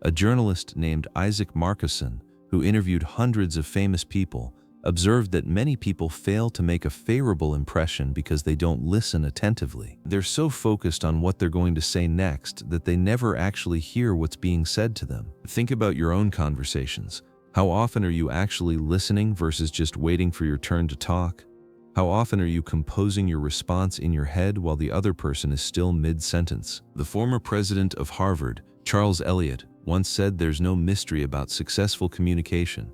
A journalist named Isaac Marcusson, who interviewed hundreds of famous people, observed that many people fail to make a favorable impression because they don't listen attentively. They're so focused on what they're going to say next that they never actually hear what's being said to them. Think about your own conversations. How often are you actually listening versus just waiting for your turn to talk? How often are you composing your response in your head while the other person is still mid-sentence? The former president of Harvard, Charles Eliot, once said there's no mystery about successful communication.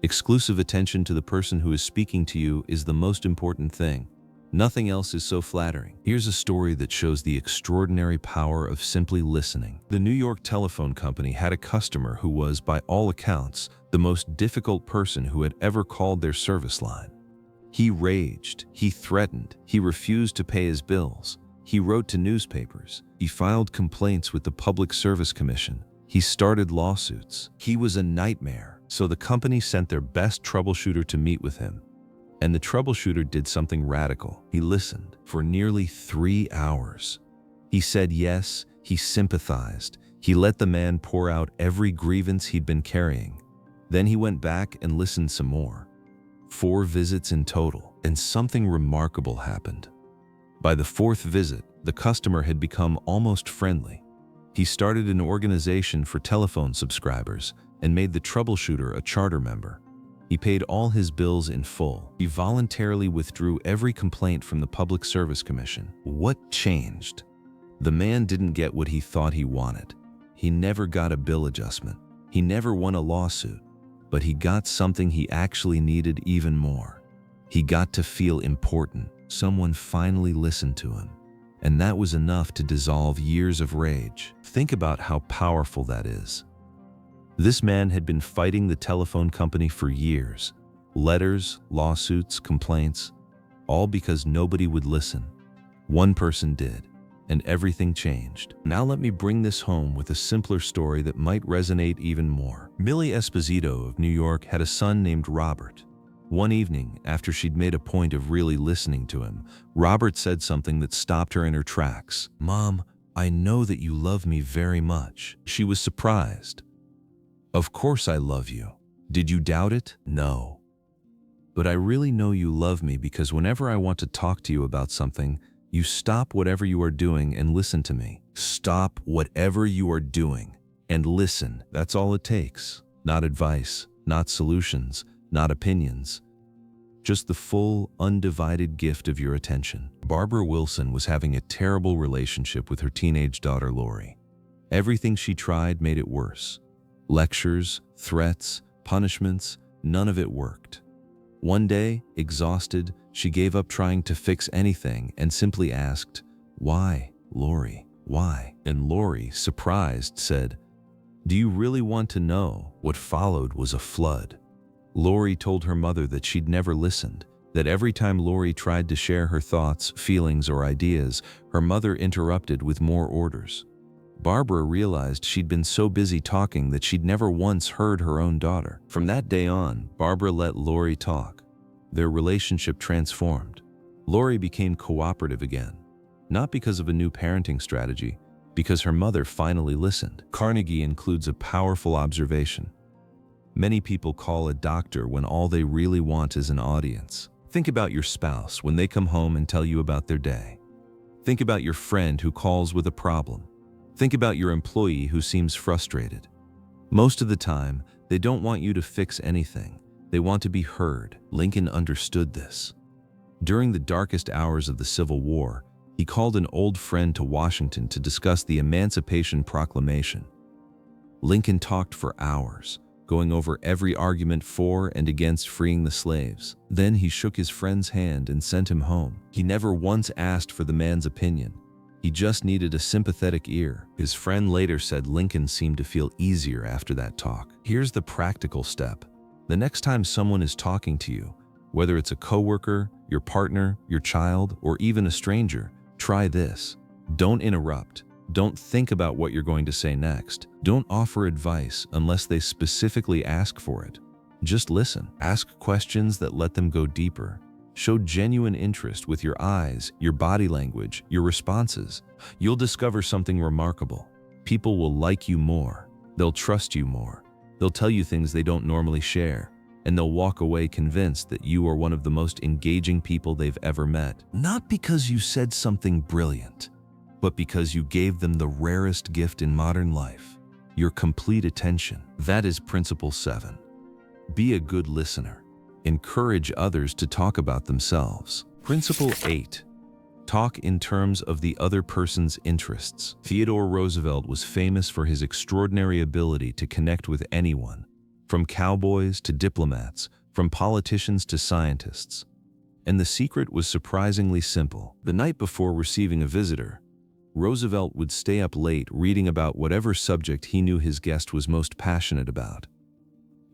Exclusive attention to the person who is speaking to you is the most important thing. Nothing else is so flattering. Here's a story that shows the extraordinary power of simply listening. The New York Telephone Company had a customer who was, by all accounts, the most difficult person who had ever called their service line. He raged, he threatened, he refused to pay his bills, he wrote to newspapers, he filed complaints with the Public Service Commission, he started lawsuits. He was a nightmare. So the company sent their best troubleshooter to meet with him. And the troubleshooter did something radical. He listened for nearly 3 hours. He said yes, he sympathized. He let the man pour out every grievance he'd been carrying. Then he went back and listened some more. 4 visits in total, and something remarkable happened. By the 4th visit, the customer had become almost friendly. He started an organization for telephone subscribers and made the troubleshooter a charter member. He paid all his bills in full. He voluntarily withdrew every complaint from the Public Service Commission. What changed? The man didn't get what he thought he wanted. He never got a bill adjustment. He never won a lawsuit. But he got something he actually needed even more. He got to feel important. Someone finally listened to him. And that was enough to dissolve years of rage. Think about how powerful that is. This man had been fighting the telephone company for years. Letters, lawsuits, complaints, all because nobody would listen. One person did, and everything changed. Now let me bring this home with a simpler story that might resonate even more. Millie Esposito of New York had a son named Robert. One evening, after she'd made a point of really listening to him, Robert said something that stopped her in her tracks. "Mom, I know that you love me very much." She was surprised. "Of course I love you. Did you doubt it?" "No. But I really know you love me because whenever I want to talk to you about something, You stop whatever you are doing and listen to me. Stop whatever you are doing and listen. That's all it takes. Not advice, not solutions, not opinions. Just the full, undivided gift of your attention. Barbara Wilson was having a terrible relationship with her teenage daughter, Lori. Everything she tried made it worse. Lectures, threats, punishments, none of it worked. One day, exhausted, she gave up trying to fix anything and simply asked, "Why, Lori, why?" And Lori, surprised, said, "Do you really want to know?" What followed was a flood. Lori told her mother that she'd never listened, that every time Lori tried to share her thoughts, feelings, or ideas, her mother interrupted with more orders. Barbara realized she'd been so busy talking that she'd never once heard her own daughter. From that day on, Barbara let Lori talk. Their relationship transformed. Lori became cooperative again, not because of a new parenting strategy, because her mother finally listened. Carnegie includes a powerful observation. Many people call a doctor when all they really want is an audience. Think about your spouse when they come home and tell you about their day. Think about your friend who calls with a problem. Think about your employee who seems frustrated. Most of the time, they don't want you to fix anything. They want to be heard. Lincoln understood this. During the darkest hours of the Civil War, he called an old friend to Washington to discuss the Emancipation Proclamation. Lincoln talked for hours, going over every argument for and against freeing the slaves. Then he shook his friend's hand and sent him home. He never once asked for the man's opinion. He just needed a sympathetic ear. His friend later said Lincoln seemed to feel easier after that talk. Here's the practical step. The next time someone is talking to you, whether it's a coworker, your partner, your child, or even a stranger, try this. Don't interrupt. Don't think about what you're going to say next. Don't offer advice unless they specifically ask for it. Just listen. Ask questions that let them go deeper. Show genuine interest with your eyes, your body language, your responses. You'll discover something remarkable. People will like you more. They'll trust you more. They'll tell you things they don't normally share. And they'll walk away convinced that you are one of the most engaging people they've ever met. Not because you said something brilliant, but because you gave them the rarest gift in modern life, your complete attention. That is Principle 7. Be a good listener. Encourage others to talk about themselves. Principle 8. Talk in terms of the other person's interests. Theodore Roosevelt was famous for his extraordinary ability to connect with anyone, from cowboys to diplomats, from politicians to scientists. And the secret was surprisingly simple. The night before receiving a visitor, Roosevelt would stay up late reading about whatever subject he knew his guest was most passionate about.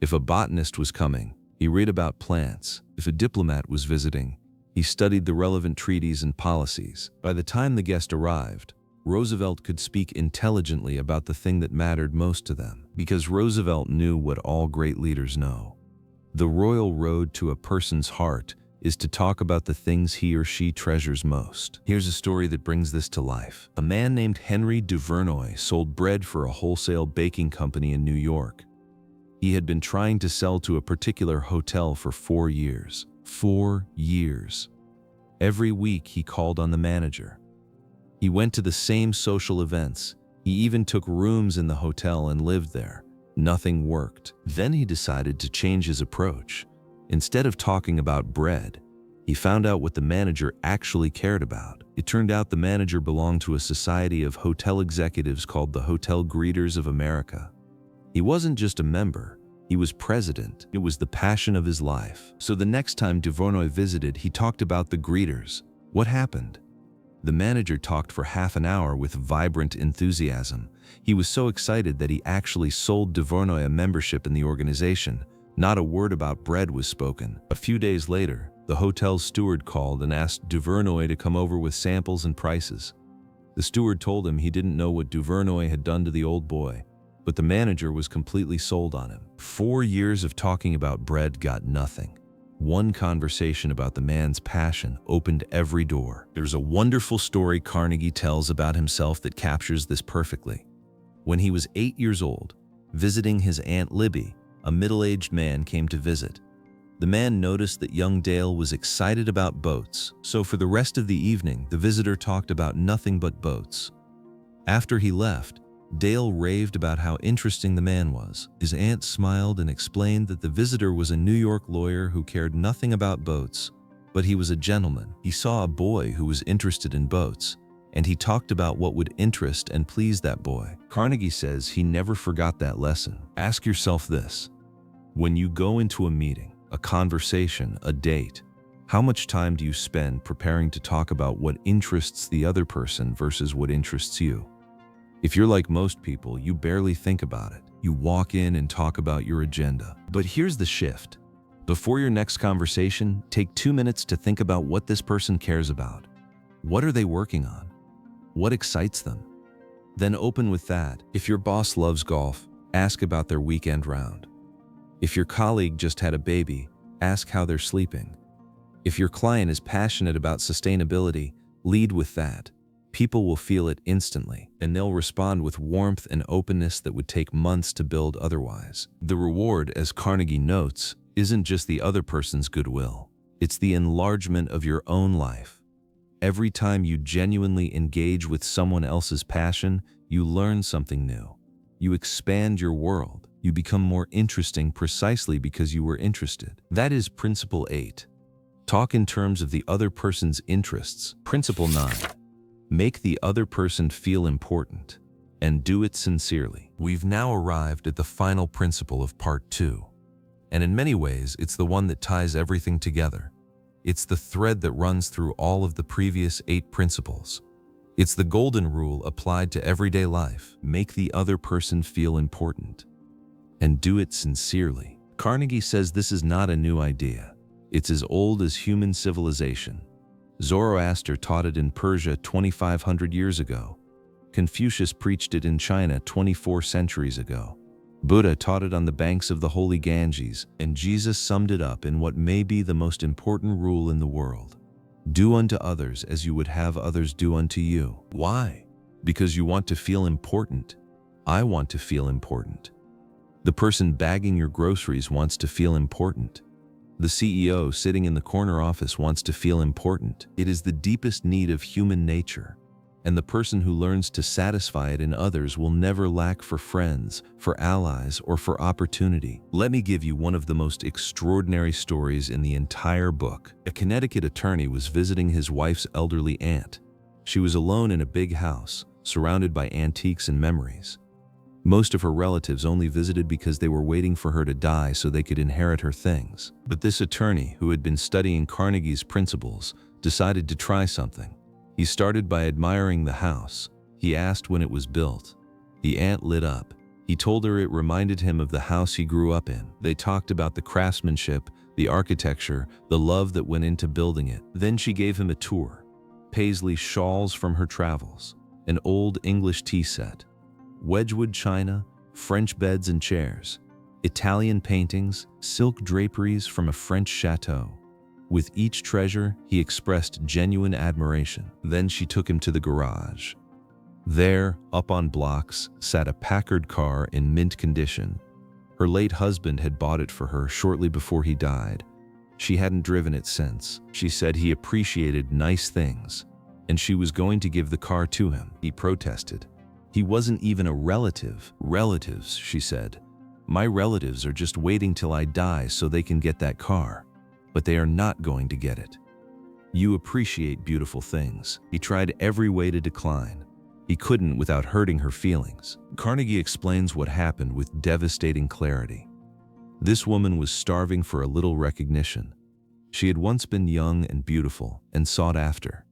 If a botanist was coming, he read about plants. If a diplomat was visiting, he studied the relevant treaties and policies. By the time the guest arrived, Roosevelt could speak intelligently about the thing that mattered most to them, because Roosevelt knew what all great leaders know. The royal road to a person's heart is to talk about the things he or she treasures most. Here's a story that brings this to life. A man named Henry Duvernoy sold bread for a wholesale baking company in New York. He had been trying to sell to a particular hotel for 4 years. 4 years. Every week he called on the manager. He went to the same social events. He even took rooms in the hotel and lived there. Nothing worked. Then he decided to change his approach. Instead of talking about bread, he found out what the manager actually cared about. It turned out the manager belonged to a society of hotel executives called the Hotel Greeters of America. He wasn't just a member, he was president. It was the passion of his life. So the next time Duvernoy visited, he talked about the greeters. What happened? The manager talked for half an hour with vibrant enthusiasm. He was so excited that he actually sold Duvernoy a membership in the organization. Not a word about bread was spoken. A few days later, the hotel's steward called and asked Duvernoy to come over with samples and prices. The steward told him he didn't know what Duvernoy had done to the old boy, but the manager was completely sold on him. 4 years of talking about bread got nothing. One conversation about the man's passion opened every door. There's a wonderful story Carnegie tells about himself that captures this perfectly. When he was 8 years old, visiting his Aunt Libby, a middle-aged man came to visit. The man noticed that young Dale was excited about boats, so for the rest of the evening, the visitor talked about nothing but boats. After he left, Dale raved about how interesting the man was. His aunt smiled and explained that the visitor was a New York lawyer who cared nothing about boats, but he was a gentleman. He saw a boy who was interested in boats, and he talked about what would interest and please that boy. Carnegie says he never forgot that lesson. Ask yourself this: when you go into a meeting, a conversation, a date, how much time do you spend preparing to talk about what interests the other person versus what interests you? If you're like most people, you barely think about it. You walk in and talk about your agenda. But here's the shift. Before your next conversation, take 2 minutes to think about what this person cares about. What are they working on? What excites them? Then open with that. If your boss loves golf, ask about their weekend round. If your colleague just had a baby, ask how they're sleeping. If your client is passionate about sustainability, lead with that. People will feel it instantly, and they'll respond with warmth and openness that would take months to build otherwise. The reward, as Carnegie notes, isn't just the other person's goodwill. It's the enlargement of your own life. Every time you genuinely engage with someone else's passion, you learn something new. You expand your world. You become more interesting precisely because you were interested. That is Principle 8. Talk in terms of the other person's interests. Principle 9. Make the other person feel important, and do it sincerely. We've now arrived at the final principle of Part 2. And in many ways, it's the one that ties everything together. It's the thread that runs through all of the previous 8 principles. It's the golden rule applied to everyday life. Make the other person feel important, and do it sincerely. Carnegie says this is not a new idea. It's as old as human civilization. Zoroaster taught it in Persia 2,500 years ago. Confucius preached it in China 24 centuries ago. Buddha taught it on the banks of the holy Ganges, and Jesus summed it up in what may be the most important rule in the world. Do unto others as you would have others do unto you. Why? Because you want to feel important. I want to feel important. The person bagging your groceries wants to feel important. The CEO sitting in the corner office wants to feel important. It is the deepest need of human nature, and the person who learns to satisfy it in others will never lack for friends, for allies, or for opportunity. Let me give you one of the most extraordinary stories in the entire book. A Connecticut attorney was visiting his wife's elderly aunt. She was alone in a big house, surrounded by antiques and memories. Most of her relatives only visited because they were waiting for her to die so they could inherit her things. But this attorney, who had been studying Carnegie's principles, decided to try something. He started by admiring the house. He asked when it was built. The aunt lit up. He told her it reminded him of the house he grew up in. They talked about the craftsmanship, the architecture, the love that went into building it. Then she gave him a tour. Paisley shawls from her travels, an old English tea set, Wedgwood china, French beds and chairs, Italian paintings, silk draperies from a French chateau. With each treasure, he expressed genuine admiration. Then she took him to the garage. There, up on blocks, sat a Packard car in mint condition. Her late husband had bought it for her shortly before he died. She hadn't driven it since. She said he appreciated nice things, and she was going to give the car to him. He protested. He wasn't even a relative. Relatives, she said. My relatives are just waiting till I die so they can get that car, but they are not going to get it. You appreciate beautiful things. He tried every way to decline. He couldn't without hurting her feelings. Carnegie explains what happened with devastating clarity. This woman was starving for a little recognition. She had once been young and beautiful and sought after.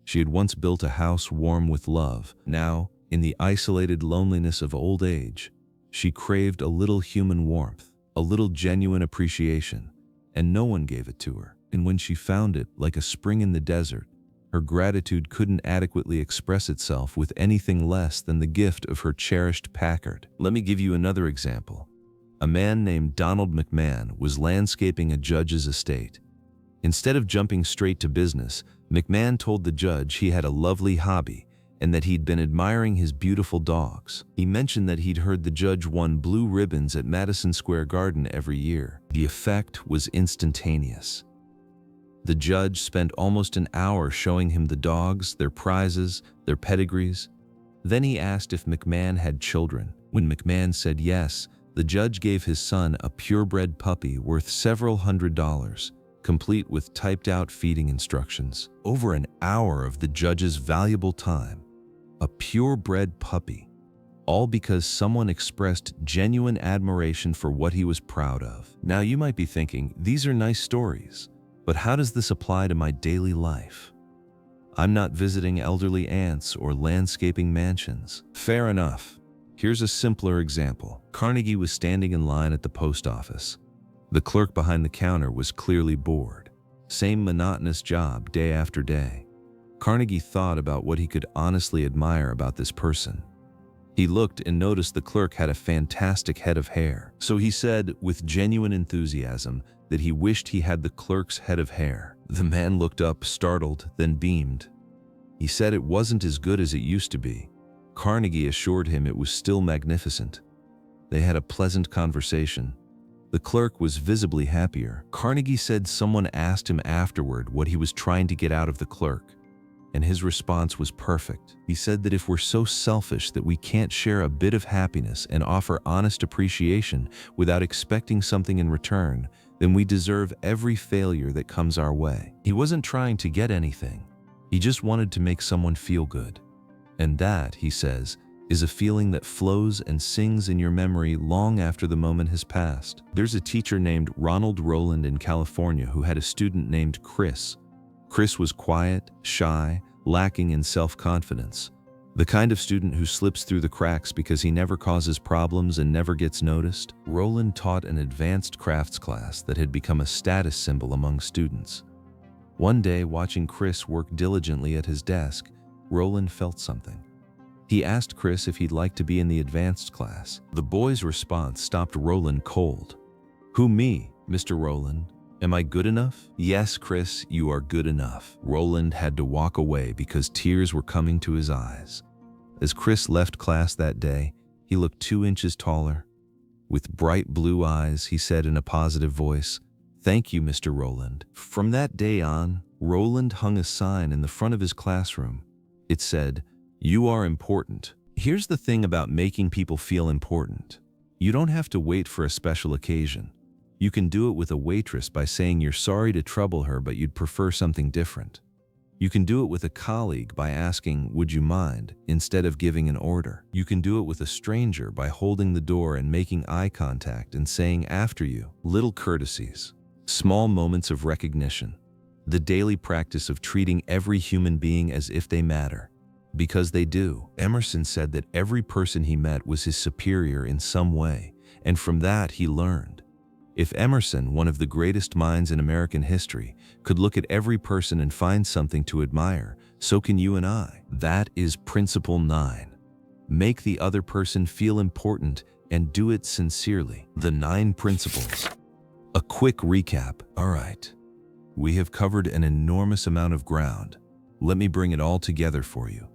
She had once built a house warm with love. Now, in the isolated loneliness of old age, she craved a little human warmth, a little genuine appreciation, and no one gave it to her. And when she found it, like a spring in the desert, her gratitude couldn't adequately express itself with anything less than the gift of her cherished Packard. Let me give you another example. A man named Donald McMahon was landscaping a judge's estate. Instead of jumping straight to business, McMahon told the judge he had a lovely hobby, and that he'd been admiring his beautiful dogs. He mentioned that he'd heard the judge won blue ribbons at Madison Square Garden every year. The effect was instantaneous. The judge spent almost an hour showing him the dogs, their prizes, their pedigrees. Then he asked if McMahon had children. When McMahon said yes, the judge gave his son a purebred puppy worth several $100s, complete with typed-out feeding instructions. Over an hour of the judge's valuable time. A purebred puppy, all because someone expressed genuine admiration for what he was proud of. Now you might be thinking, these are nice stories, but how does this apply to my daily life? I'm not visiting elderly aunts or landscaping mansions. Fair enough. Here's a simpler example. Carnegie was standing in line at the post office. The clerk behind the counter was clearly bored. Same monotonous job day after day. Carnegie thought about what he could honestly admire about this person. He looked and noticed the clerk had a fantastic head of hair. So he said, with genuine enthusiasm, that he wished he had the clerk's head of hair. The man looked up, startled, then beamed. He said it wasn't as good as it used to be. Carnegie assured him it was still magnificent. They had a pleasant conversation. The clerk was visibly happier. Carnegie said someone asked him afterward what he was trying to get out of the clerk, and his response was perfect. He said that if we're so selfish that we can't share a bit of happiness and offer honest appreciation without expecting something in return, then we deserve every failure that comes our way. He wasn't trying to get anything. He just wanted to make someone feel good. And that, he says, is a feeling that flows and sings in your memory long after the moment has passed. There's a teacher named Ronald Rowland in California who had a student named Chris. Chris was quiet, shy, lacking in self-confidence. The kind of student who slips through the cracks because he never causes problems and never gets noticed. Rowland taught an advanced crafts class that had become a status symbol among students. One day, watching Chris work diligently at his desk, Rowland felt something. He asked Chris if he'd like to be in the advanced class. The boy's response stopped Rowland cold. "Who, me, Mr. Rowland? Am I good enough?" "Yes, Chris, you are good enough." Rowland had to walk away because tears were coming to his eyes. As Chris left class that day, he looked 2 inches taller. With bright blue eyes, he said in a positive voice, "Thank you, Mr. Rowland." From that day on, Rowland hung a sign in the front of his classroom. It said, "You are important." Here's the thing about making people feel important. You don't have to wait for a special occasion. You can do it with a waitress by saying you're sorry to trouble her, but you'd prefer something different. You can do it with a colleague by asking, "Would you mind?" instead of giving an order. You can do it with a stranger by holding the door and making eye contact and saying after you. Little courtesies, small moments of recognition, the daily practice of treating every human being as if they matter. Because they do. Emerson said that every person he met was his superior in some way, and from that he learned. If Emerson, one of the greatest minds in American history, could look at every person and find something to admire, so can you and I. That is Principle 9. Make the other person feel important and do it sincerely. The 9 principles. A quick recap. All right. We have covered an enormous amount of ground. Let me bring it all together for you.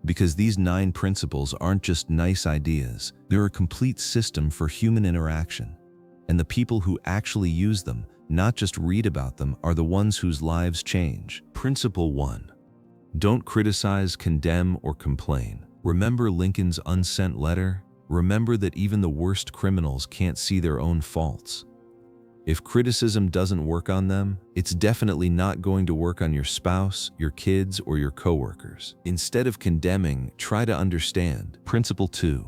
Because these 9 principles aren't just nice ideas, they're a complete system for human interaction. And the people who actually use them, not just read about them, are the ones whose lives change. Principle 1. Don't criticize, condemn, or complain. Remember Lincoln's unsent letter? Remember that even the worst criminals can't see their own faults. If criticism doesn't work on them, it's definitely not going to work on your spouse, your kids, or your coworkers. Instead of condemning, try to understand. Principle 2.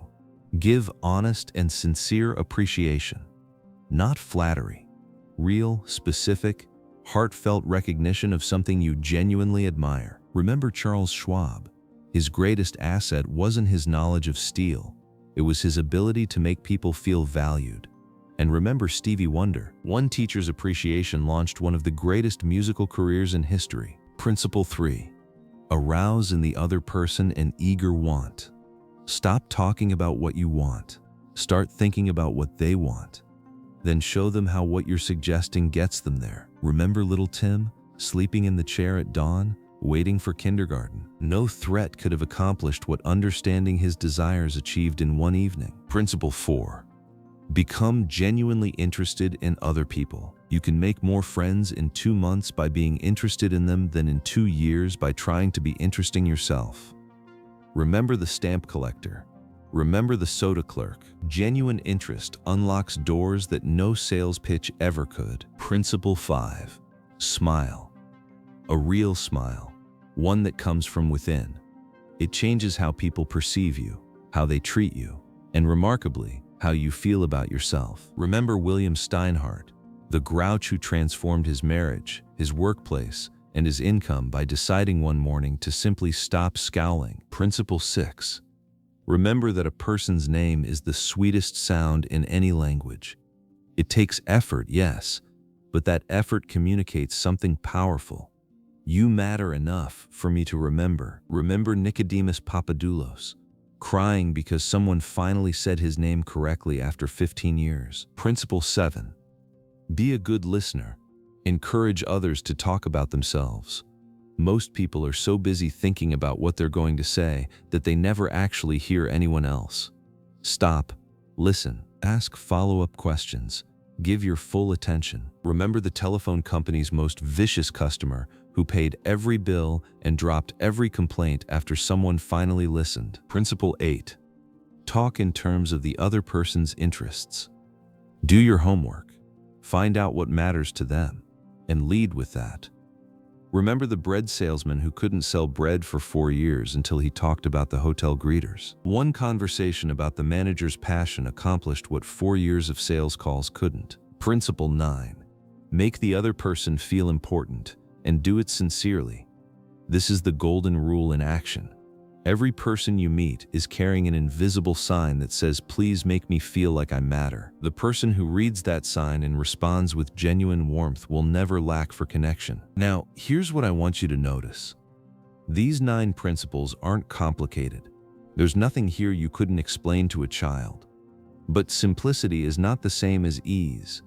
Give honest and sincere appreciation. Not flattery. Real, specific, heartfelt recognition of something you genuinely admire. Remember Charles Schwab. His greatest asset wasn't his knowledge of steel. It was his ability to make people feel valued. And remember Stevie Wonder. One teacher's appreciation launched one of the greatest musical careers in history. Principle 3. Arouse in the other person an eager want. Stop talking about what you want. Start thinking about what they want. Then show them how what you're suggesting gets them there. Remember little Tim, sleeping in the chair at dawn? waiting for kindergarten. No threat could have accomplished what understanding his desires achieved in one evening. Principle 4. Become genuinely interested in other people. You can make more friends in 2 months by being interested in them than in 2 years by trying to be interesting yourself. Remember the stamp collector. Remember the soda clerk. Genuine interest unlocks doors that no sales pitch ever could. Principle 5. Smile. A real smile. One that comes from within. It changes how people perceive you, how they treat you, and remarkably, how you feel about yourself. Remember William Steinhardt, the grouch who transformed his marriage, his workplace, and his income by deciding one morning to simply stop scowling. Principle 6. Remember that a person's name is the sweetest sound in any language. It takes effort, yes, but that effort communicates something powerful. You matter enough for me to remember. Remember Nicodemus Papadoulos, crying because someone finally said his name correctly after 15 years. Principle 7. Be a good listener. Encourage others to talk about themselves. Most people are so busy thinking about what they're going to say that they never actually hear anyone else. Stop, listen, ask follow-up questions, give your full attention. Remember the telephone company's most vicious customer who paid every bill and dropped every complaint after someone finally listened. Principle 8. Talk in terms of the other person's interests. Do your homework. Find out what matters to them, and lead with that. Remember the bread salesman who couldn't sell bread for 4 years until he talked about the hotel greeters. One conversation about the manager's passion accomplished what 4 years of sales calls couldn't. Principle 9. Make the other person feel important, and do it sincerely. This is the golden rule in action. Every person you meet is carrying an invisible sign that says, "Please make me feel like I matter." The person who reads that sign and responds with genuine warmth will never lack for connection. Now, here's what I want you to notice. These 9 principles aren't complicated. There's nothing here you couldn't explain to a child. But simplicity is not the same as ease.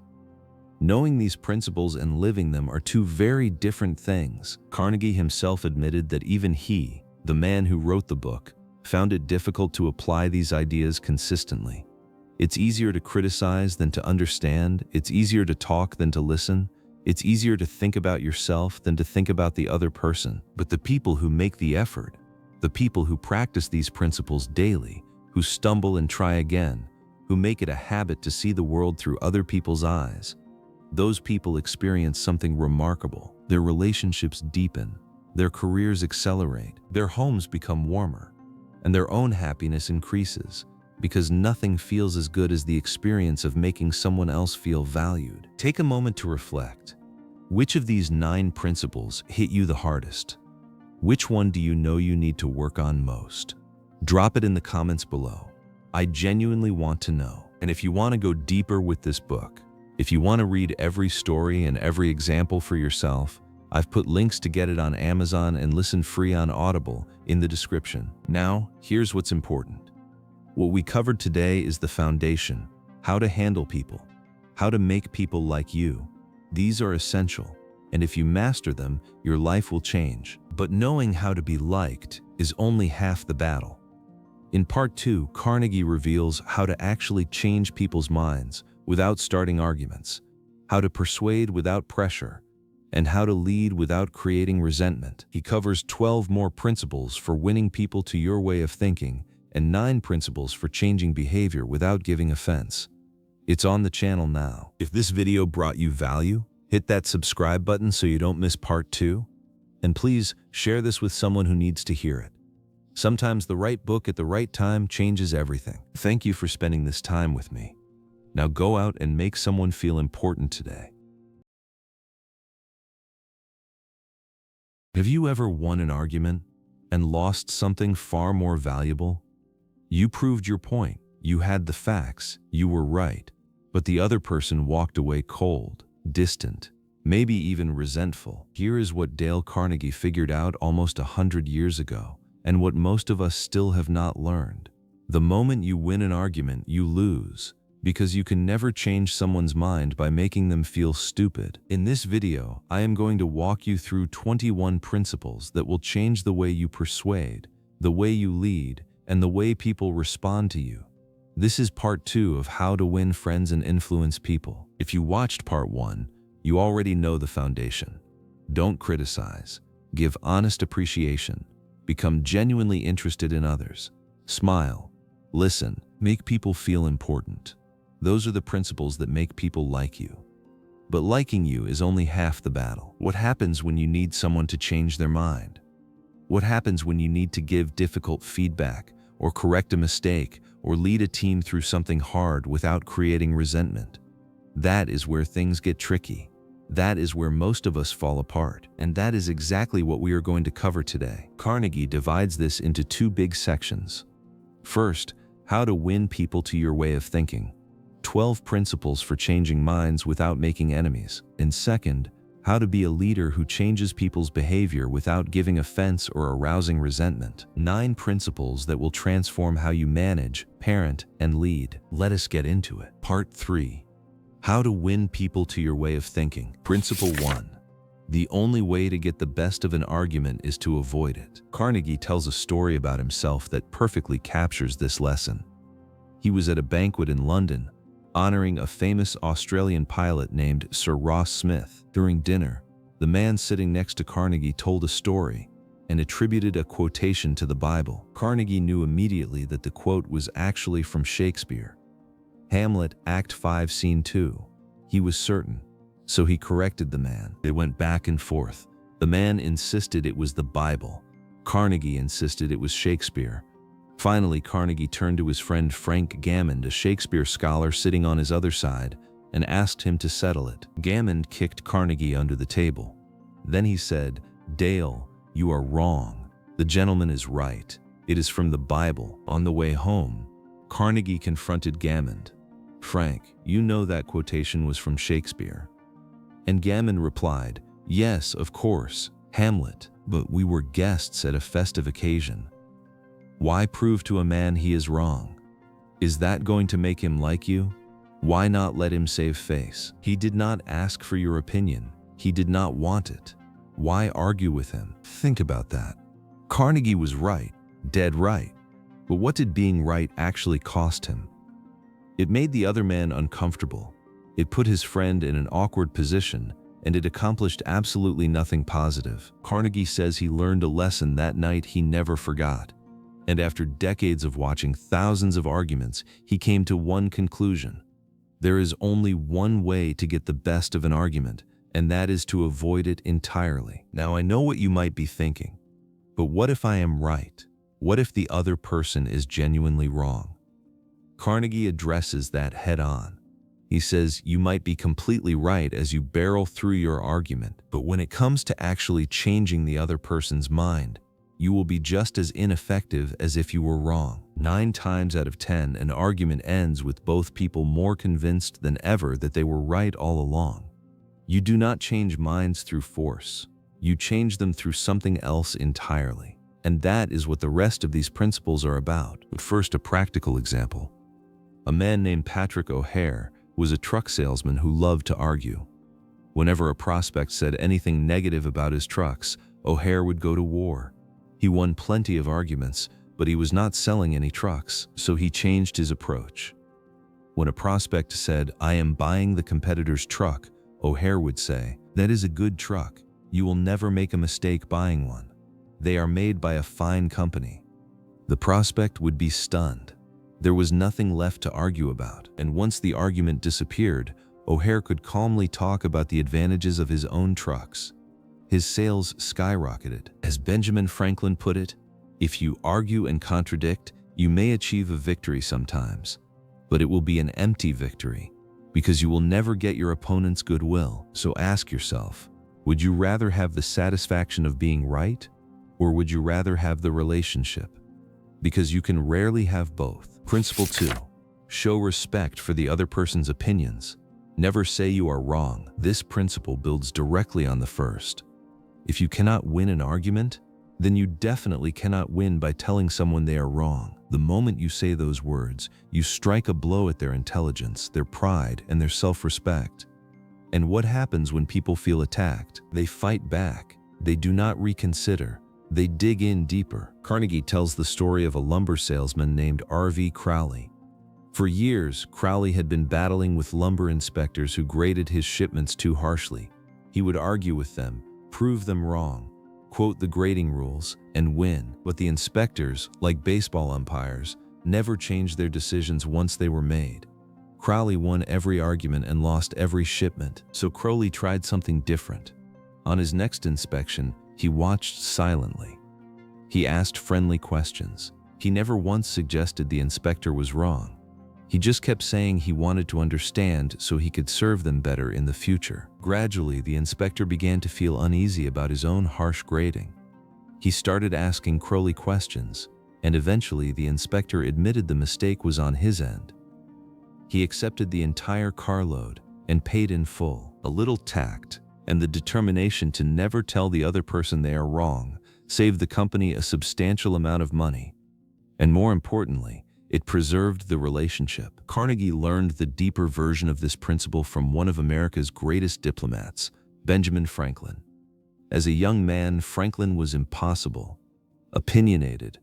Knowing these principles and living them are 2 very different things. Carnegie himself admitted that even he, the man who wrote the book, found it difficult to apply these ideas consistently. It's easier to criticize than to understand. It's easier to talk than to listen. It's easier to think about yourself than to think about the other person. But the people who make the effort, the people who practice these principles daily, who stumble and try again, who make it a habit to see the world through other people's eyes, those people experience something remarkable. Their relationships deepen, their careers accelerate, their homes become warmer, and their own happiness increases, because nothing feels as good as the experience of making someone else feel valued. Take a moment to reflect. Which of these 9 principles hit you the hardest? Which one do you know you need to work on most? Drop it in the comments below. I genuinely want to know. And if you want to go deeper with this book, if you want to read every story and every example for yourself, I've put links to get it on Amazon and listen free on Audible in the description. Now, here's what's important. What we covered today is the foundation: how to handle people, how to make people like you. These are essential, and if you master them, your life will change. But knowing how to be liked is only half the battle. In part 2, Carnegie reveals how to actually change people's minds without starting arguments, how to persuade without pressure, and how to lead without creating resentment. He covers 12 more principles for winning people to your way of thinking and 9 principles for changing behavior without giving offense. It's on the channel now. If this video brought you value, hit that subscribe button so you don't miss part 2. And please share this with someone who needs to hear it. Sometimes the right book at the right time changes everything. Thank you for spending this time with me. Now go out and make someone feel important today. Have you ever won an argument and lost something far more valuable? You proved your point, you had the facts, you were right, but the other person walked away cold, distant, maybe even resentful. Here is what Dale Carnegie figured out almost 100 years ago, and what most of us still have not learned. The moment you win an argument, you lose. because you can never change someone's mind by making them feel stupid. In this video, I am going to walk you through 21 principles that will change the way you persuade, the way you lead, and the way people respond to you. This is part 2 of how to win friends and influence people. If you watched part 1, you already know the foundation. Don't criticize. Give honest appreciation. Become genuinely interested in others. Smile. Listen. Make people feel important. Those are the principles that make people like you. But liking you is only half the battle. What happens when you need someone to change their mind? What happens when you need to give difficult feedback, or correct a mistake, or lead a team through something hard without creating resentment? That is where things get tricky. That is where most of us fall apart. And that is exactly what we are going to cover today. Carnegie divides this into 2 big sections. First, how to win people to your way of thinking. 12 principles for changing minds without making enemies. And second, how to be a leader who changes people's behavior without giving offense or arousing resentment. 9 principles that will transform how you manage, parent, and lead. Let us get into it. Part 3. How to win people to your way of thinking. Principle 1. The only way to get the best of an argument is to avoid it. Carnegie tells a story about himself that perfectly captures this lesson. He was at a banquet in London, honoring a famous Australian pilot named Sir Ross Smith. During dinner, the man sitting next to Carnegie told a story and attributed a quotation to the Bible. Carnegie knew immediately that the quote was actually from Shakespeare. Hamlet, Act 5, Scene 2. He was certain, so he corrected the man. They went back and forth. The man insisted it was the Bible. Carnegie insisted it was Shakespeare. Finally, Carnegie turned to his friend Frank Gammond, a Shakespeare scholar sitting on his other side, and asked him to settle it. Gammond kicked Carnegie under the table. Then he said, "Dale, you are wrong. The gentleman is right. It is from the Bible." On the way home, Carnegie confronted Gammond. "Frank, you know that quotation was from Shakespeare." And Gammond replied, "Yes, of course, Hamlet, but we were guests at a festive occasion. Why prove to a man he is wrong? Is that going to make him like you? Why not let him save face? He did not ask for your opinion. He did not want it. Why argue with him?" Think about that. Carnegie was right, dead right. But what did being right actually cost him? It made the other man uncomfortable. It put his friend in an awkward position, and it accomplished absolutely nothing positive. Carnegie says he learned a lesson that night he never forgot. And after decades of watching thousands of arguments, he came to one conclusion. There is only one way to get the best of an argument, and that is to avoid it entirely. Now, I know what you might be thinking, but what if I am right? What if the other person is genuinely wrong? Carnegie addresses that head on. He says you might be completely right as you barrel through your argument, but when it comes to actually changing the other person's mind, you will be just as ineffective as if you were wrong. 9 times out of 10, an argument ends with both people more convinced than ever that they were right all along. You do not change minds through force. You change them through something else entirely. And that is what the rest of these principles are about. But first, a practical example. A man named Patrick O'Hare was a truck salesman who loved to argue. Whenever a prospect said anything negative about his trucks, O'Hare would go to war. He won plenty of arguments, but he was not selling any trucks, so he changed his approach. When a prospect said, "I am buying the competitor's truck," O'Hare would say, "That is a good truck. You will never make a mistake buying one. They are made by a fine company." The prospect would be stunned. There was nothing left to argue about, and once the argument disappeared, O'Hare could calmly talk about the advantages of his own trucks. His sales skyrocketed. As Benjamin Franklin put it, "If you argue and contradict, you may achieve a victory sometimes, but it will be an empty victory, because you will never get your opponent's goodwill." So ask yourself, would you rather have the satisfaction of being right, or would you rather have the relationship? Because you can rarely have both. Principle 2. Show respect for the other person's opinions. Never say you are wrong. This principle builds directly on the first. If you cannot win an argument, then you definitely cannot win by telling someone they are wrong. The moment you say those words, you strike a blow at their intelligence, their pride, and their self-respect. And what happens when people feel attacked? They fight back. They do not reconsider. They dig in deeper. Carnegie tells the story of a lumber salesman named R.V. Crowley. For years, Crowley had been battling with lumber inspectors who graded his shipments too harshly. He would argue with them, prove them wrong, quote the grading rules, and win. But the inspectors, like baseball umpires, never changed their decisions once they were made. Crowley won every argument and lost every shipment, so Crowley tried something different. On his next inspection, he watched silently. He asked friendly questions. He never once suggested the inspector was wrong. He just kept saying he wanted to understand so he could serve them better in the future. Gradually, the inspector began to feel uneasy about his own harsh grading. He started asking Crowley questions, and eventually the inspector admitted the mistake was on his end. He accepted the entire carload and paid in full. A little tact and the determination to never tell the other person they are wrong saved the company a substantial amount of money. And more importantly, it preserved the relationship. Carnegie learned the deeper version of this principle from one of America's greatest diplomats, Benjamin Franklin. As a young man, Franklin was impossible, opinionated,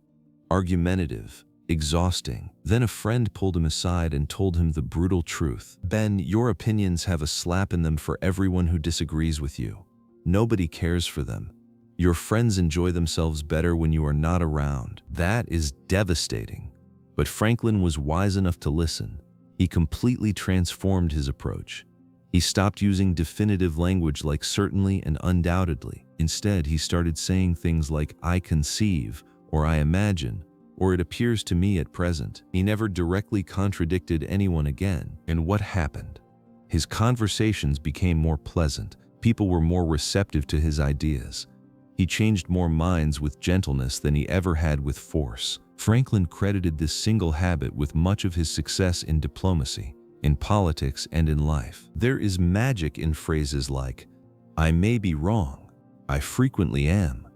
argumentative, exhausting. Then a friend pulled him aside and told him the brutal truth. "Ben, your opinions have a slap in them for everyone who disagrees with you. Nobody cares for them. Your friends enjoy themselves better when you are not around." That is devastating. But Franklin was wise enough to listen. He completely transformed his approach. He stopped using definitive language like certainly and undoubtedly. Instead, he started saying things like "I conceive," or "I imagine," or "it appears to me at present." He never directly contradicted anyone again. And what happened? His conversations became more pleasant. People were more receptive to his ideas. He changed more minds with gentleness than he ever had with force. Franklin credited this single habit with much of his success in diplomacy, in politics, and in life. There is magic in phrases like, "I may be wrong. I frequently am.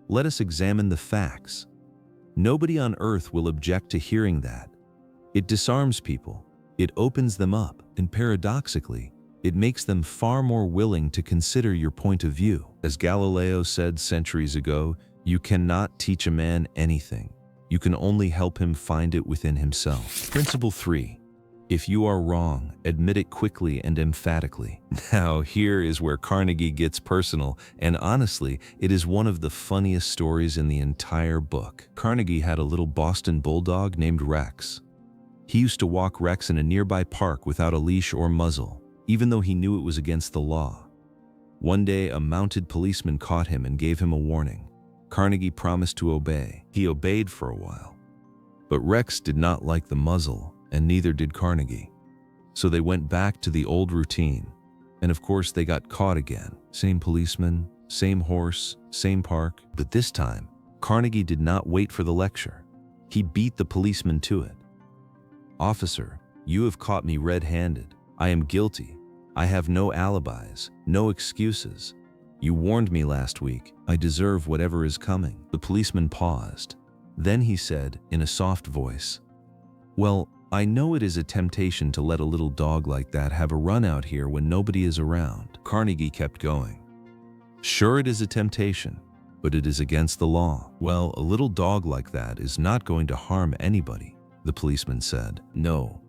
Let us examine the facts." Nobody on earth will object to hearing that. It disarms people. It opens them up, and paradoxically, it makes them far more willing to consider your point of view. As Galileo said centuries ago, you cannot teach a man anything. You can only help him find it within himself. Principle 3. If you are wrong, admit it quickly and emphatically. Now, here is where Carnegie gets personal, and honestly, it is one of the funniest stories in the entire book. Carnegie had a little Boston bulldog named Rex. He used to walk Rex in a nearby park without a leash or muzzle, even though he knew it was against the law. One day, a mounted policeman caught him and gave him a warning. Carnegie promised to obey. He obeyed for a while. But Rex did not like the muzzle, and neither did Carnegie. So they went back to the old routine. And of course, they got caught again. Same policeman, same horse, same park. But this time, Carnegie did not wait for the lecture. He beat the policeman to it. "Officer, you have caught me red-handed. I am guilty. I have no alibis, no excuses. You warned me last week. I deserve whatever is coming." The policeman paused. Then he said, in a soft voice, "Well, I know it is a temptation to let a little dog like that have a run out here when nobody is around." Carnegie kept going. "Sure, it is a temptation, but it is against the law." "Well, a little dog like that is not going to harm anybody," the policeman said. "No,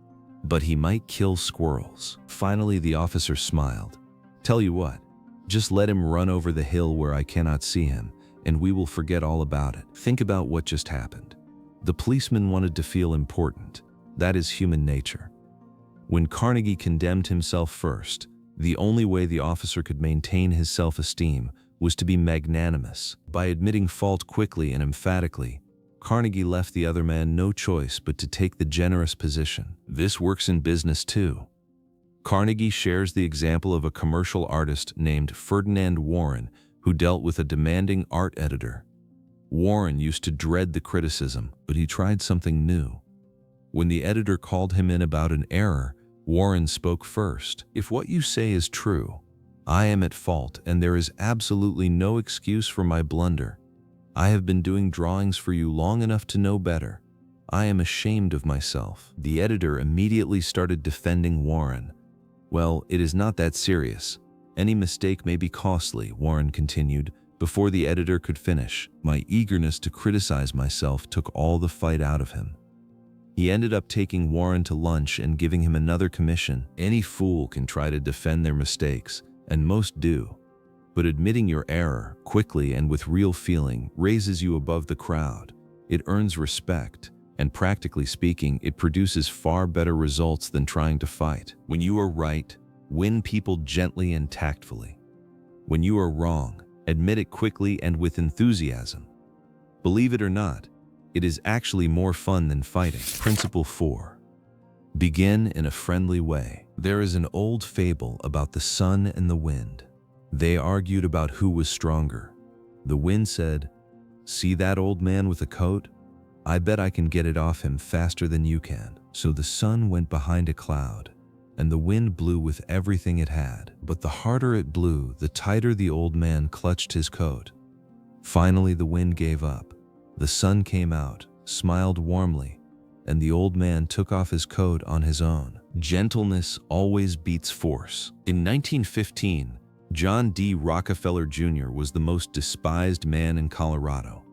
but he might kill squirrels." Finally, the officer smiled. "Tell you what, just let him run over the hill where I cannot see him, and we will forget all about it." Think about what just happened. The policeman wanted to feel important. That is human nature. When Carnegie condemned himself first, the only way the officer could maintain his self-esteem was to be magnanimous. By admitting fault quickly and emphatically, Carnegie left the other man no choice but to take the generous position. This works in business too. Carnegie shares the example of a commercial artist named Ferdinand Warren who dealt with a demanding art editor. Warren used to dread the criticism, but he tried something new. When the editor called him in about an error, Warren spoke first. "If what you say is true, I am at fault and there is absolutely no excuse for my blunder. I have been doing drawings for you long enough to know better. I am ashamed of myself." The editor immediately started defending Warren. "Well, it is not that serious. Any mistake may be costly," Warren continued. Before the editor could finish, my eagerness to criticize myself took all the fight out of him. He ended up taking Warren to lunch and giving him another commission. Any fool can try to defend their mistakes, and most do. But admitting your error, quickly and with real feeling, raises you above the crowd. It earns respect, and practically speaking, it produces far better results than trying to fight. When you are right, win people gently and tactfully. When you are wrong, admit it quickly and with enthusiasm. Believe it or not, it is actually more fun than fighting. Principle 4. Begin in a friendly way. There is an old fable about the sun and the wind. They argued about who was stronger. The wind said, "See that old man with a coat? I bet I can get it off him faster than you can." So the sun went behind a cloud, and the wind blew with everything it had. But the harder it blew, the tighter the old man clutched his coat. Finally, the wind gave up. The sun came out, smiled warmly, and the old man took off his coat on his own. Gentleness always beats force. In 1915, John D. Rockefeller Jr. was the most despised man in Colorado.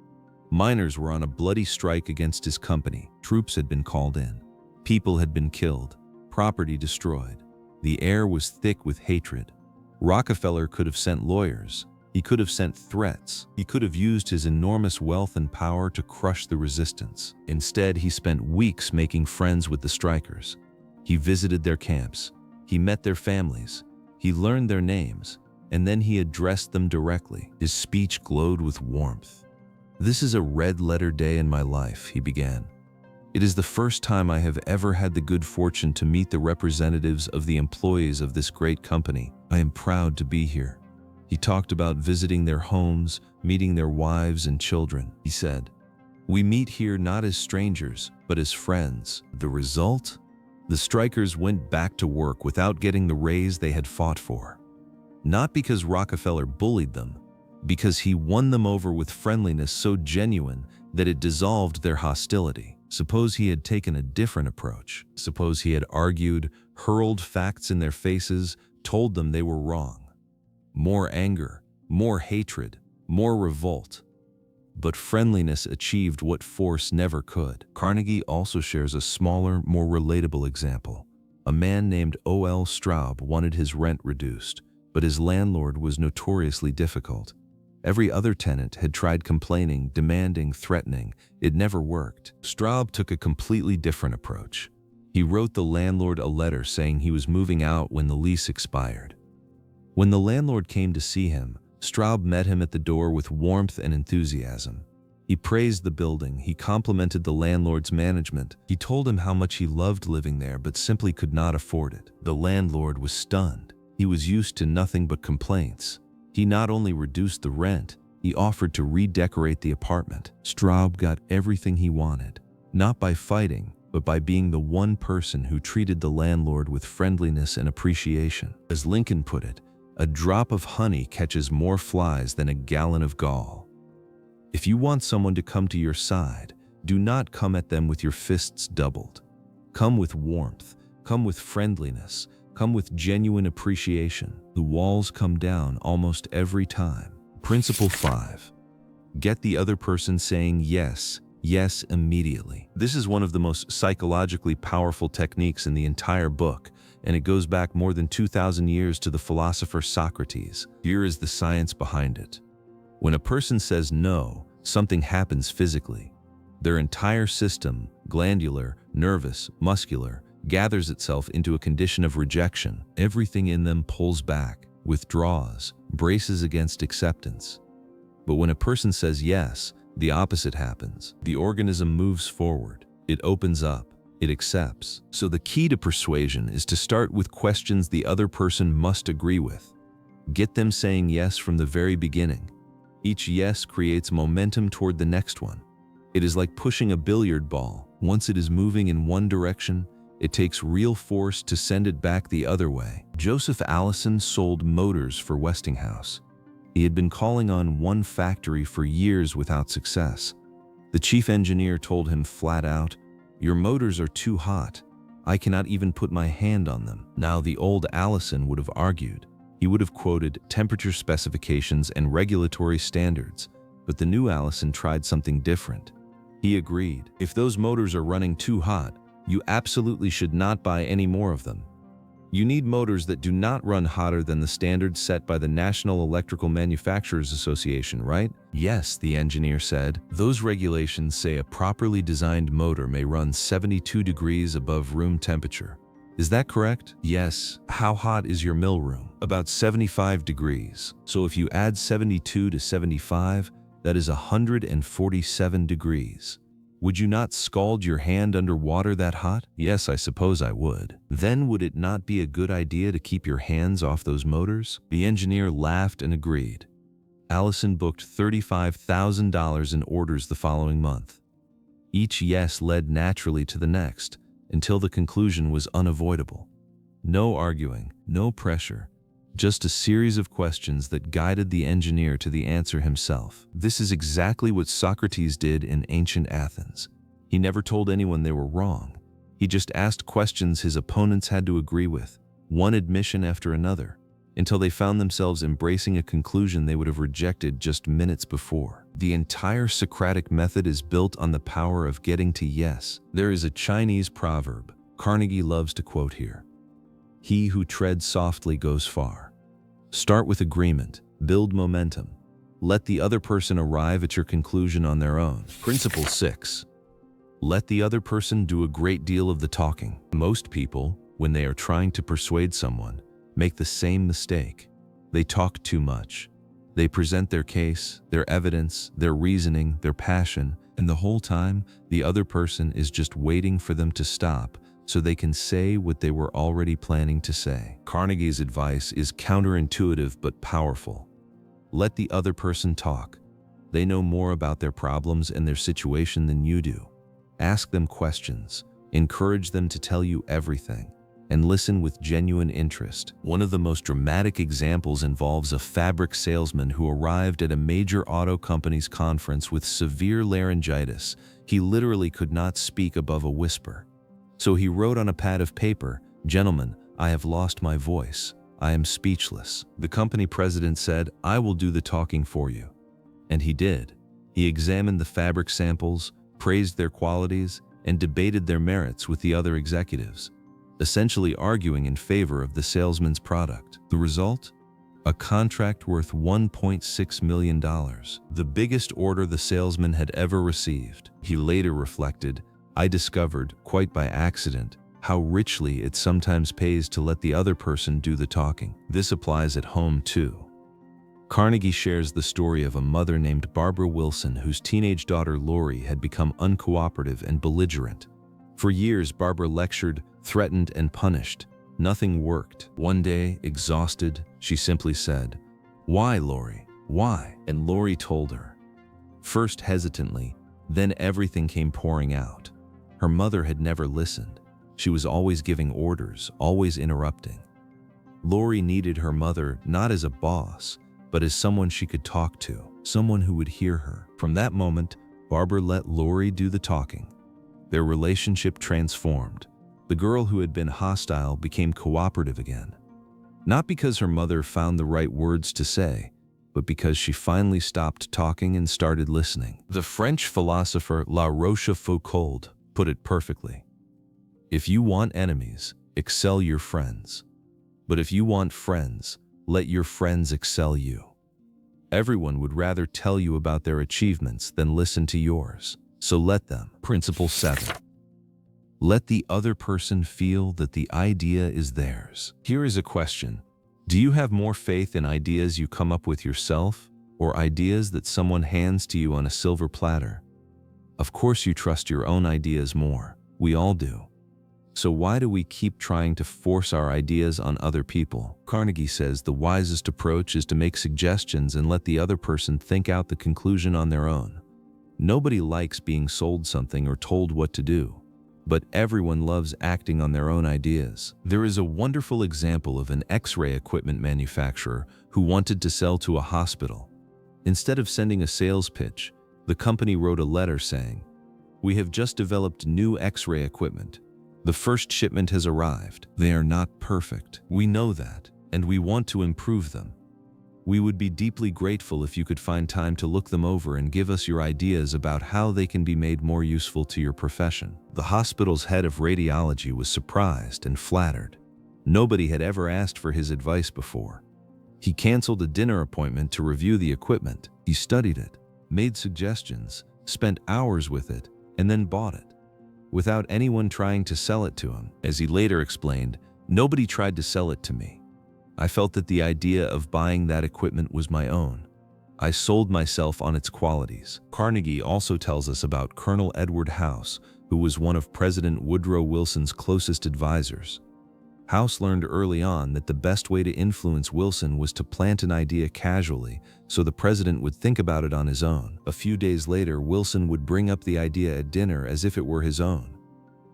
Miners were on a bloody strike against his company. Troops had been called in. People had been killed. Property destroyed. The air was thick with hatred. Rockefeller could have sent lawyers. He could have sent threats. He could have used his enormous wealth and power to crush the resistance. Instead, he spent weeks making friends with the strikers. He visited their camps. He met their families. He learned their names, and then he addressed them directly. His speech glowed with warmth. "This is a red-letter day in my life," he began. "It is the first time I have ever had the good fortune to meet the representatives of the employees of this great company. I am proud to be here." He talked about visiting their homes, meeting their wives and children. He said, "We meet here not as strangers, but as friends." The result? The strikers went back to work without getting the raise they had fought for. Not because Rockefeller bullied them, because he won them over with friendliness so genuine that it dissolved their hostility. Suppose he had taken a different approach. Suppose he had argued, hurled facts in their faces, told them they were wrong. More anger, more hatred, more revolt. But friendliness achieved what force never could. Carnegie also shares a smaller, more relatable example. A man named O.L. Straub wanted his rent reduced, but his landlord was notoriously difficult. Every other tenant had tried complaining, demanding, threatening. It never worked. Straub took a completely different approach. He wrote the landlord a letter saying he was moving out when the lease expired. When the landlord came to see him, Straub met him at the door with warmth and enthusiasm. He praised the building. He complimented the landlord's management. He told him how much he loved living there but simply could not afford it. The landlord was stunned. He was used to nothing but complaints. He not only reduced the rent, he offered to redecorate the apartment. Straub got everything he wanted, not by fighting, but by being the one person who treated the landlord with friendliness and appreciation. As Lincoln put it, "A drop of honey catches more flies than a gallon of gall." If you want someone to come to your side, do not come at them with your fists doubled. Come with warmth, come with friendliness, come with genuine appreciation. The walls come down almost every time. Principle 5. Get the other person saying yes, yes immediately. This is one of the most psychologically powerful techniques in the entire book, and it goes back more than 2,000 years to the philosopher Socrates. Here is the science behind it. When a person says no, something happens physically. Their entire system, glandular, nervous, muscular, gathers itself into a condition of rejection. Everything in them pulls back, withdraws, braces against acceptance. But when a person says yes, the opposite happens. The organism moves forward. It opens up. It accepts. So the key to persuasion is to start with questions the other person must agree with. Get them saying yes from the very beginning. Each yes creates momentum toward the next one. It is like pushing a billiard ball. Once it is moving in one direction, it takes real force to send it back the other way. Joseph Allison sold motors for Westinghouse. He had been calling on one factory for years without success. The chief engineer told him flat out, Your motors are too hot. I cannot even put my hand on them. Now, the old Allison would have argued. He would have quoted temperature specifications and regulatory standards, but the new Allison tried something different. He agreed, if those motors are running too hot, you absolutely should not buy any more of them. You need motors that do not run hotter than the standards set by the National Electrical Manufacturers Association, right? Yes, the engineer said. Those regulations say a properly designed motor may run 72 degrees above room temperature. Is that correct? Yes. How hot is your mill room? About 75 degrees. So if you add 72 to 75, that is 147 degrees. Would you not scald your hand under water that hot? Yes, I suppose I would. Then would it not be a good idea to keep your hands off those motors? The engineer laughed and agreed. Allison booked $35,000 in orders the following month. Each yes led naturally to the next, until the conclusion was unavoidable. No arguing, no pressure, just a series of questions that guided the engineer to the answer himself. This is exactly what Socrates did in ancient Athens. He never told anyone they were wrong. He just asked questions his opponents had to agree with, one admission after another, until they found themselves embracing a conclusion they would have rejected just minutes before. The entire Socratic method is built on the power of getting to yes. There is a Chinese proverb Carnegie loves to quote here. He who treads softly goes far. Start with agreement, build momentum. Let the other person arrive at your conclusion on their own. Principle 6. Let the other person do a great deal of the talking. Most people, when they are trying to persuade someone, make the same mistake. They talk too much. They present their case, their evidence, their reasoning, their passion, and the whole time, the other person is just waiting for them to stop so they can say what they were already planning to say. Carnegie's advice is counterintuitive but powerful. Let the other person talk. They know more about their problems and their situation than you do. Ask them questions, encourage them to tell you everything, and listen with genuine interest. One of the most dramatic examples involves a fabric salesman who arrived at a major auto company's conference with severe laryngitis. He literally could not speak above a whisper. So he wrote on a pad of paper, "Gentlemen, I have lost my voice. I am speechless." The company president said, "I will do the talking for you." And he did. He examined the fabric samples, praised their qualities, and debated their merits with the other executives, essentially arguing in favor of the salesman's product. The result? A contract worth $1.6 million, the biggest order the salesman had ever received. He later reflected, "I discovered, quite by accident, how richly it sometimes pays to let the other person do the talking." This applies at home too. Carnegie shares the story of a mother named Barbara Wilson whose teenage daughter Lori had become uncooperative and belligerent. For years, Barbara lectured, threatened, and punished. Nothing worked. One day, exhausted, she simply said, "Why, Lori? Why?" And Lori told her. First hesitantly, then everything came pouring out. Her mother had never listened. She was always giving orders, always interrupting. Lori needed her mother not as a boss, but as someone she could talk to, someone who would hear her. From that moment, Barbara let Lori do the talking. Their relationship transformed. The girl who had been hostile became cooperative again. Not because her mother found the right words to say, but because she finally stopped talking and started listening. The French philosopher La Rochefoucauld put it perfectly. If you want enemies, excel your friends. But if you want friends, let your friends excel you. Everyone would rather tell you about their achievements than listen to yours. So let them. Principle 7. Let the other person feel that the idea is theirs. Here is a question. Do you have more faith in ideas you come up with yourself, or ideas that someone hands to you on a silver platter? Of course you trust your own ideas more. We all do. So why do we keep trying to force our ideas on other people? Carnegie says the wisest approach is to make suggestions and let the other person think out the conclusion on their own. Nobody likes being sold something or told what to do, but everyone loves acting on their own ideas. There is a wonderful example of an X-ray equipment manufacturer who wanted to sell to a hospital. Instead of sending a sales pitch, the company wrote a letter saying, We have just developed new X-ray equipment. The first shipment has arrived. They are not perfect. We know that, and we want to improve them. We would be deeply grateful if you could find time to look them over and give us your ideas about how they can be made more useful to your profession. The hospital's head of radiology was surprised and flattered. Nobody had ever asked for his advice before. He canceled a dinner appointment to review the equipment. He studied it, made suggestions, spent hours with it, and then bought it, without anyone trying to sell it to him. As he later explained, nobody tried to sell it to me. I felt that the idea of buying that equipment was my own. I sold myself on its qualities. Carnegie also tells us about Colonel Edward House, who was one of President Woodrow Wilson's closest advisors. House learned early on that the best way to influence Wilson was to plant an idea casually so the president would think about it on his own. A few days later, Wilson would bring up the idea at dinner as if it were his own.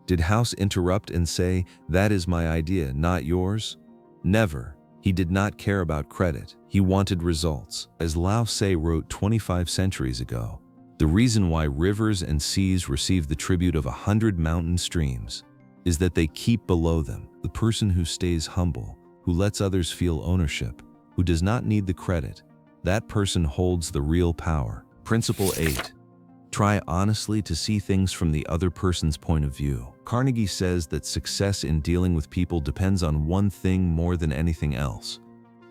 Did House interrupt and say, "That is my idea, not yours"? Never. He did not care about credit. He wanted results. As Lao Tse wrote 25 centuries ago, the reason why rivers and seas receive the tribute of 100 mountain streams is that they keep below them. The person who stays humble, who lets others feel ownership, who does not need the credit, that person holds the real power. Principle 8. Try honestly to see things from the other person's point of view. Carnegie says that success in dealing with people depends on one thing more than anything else: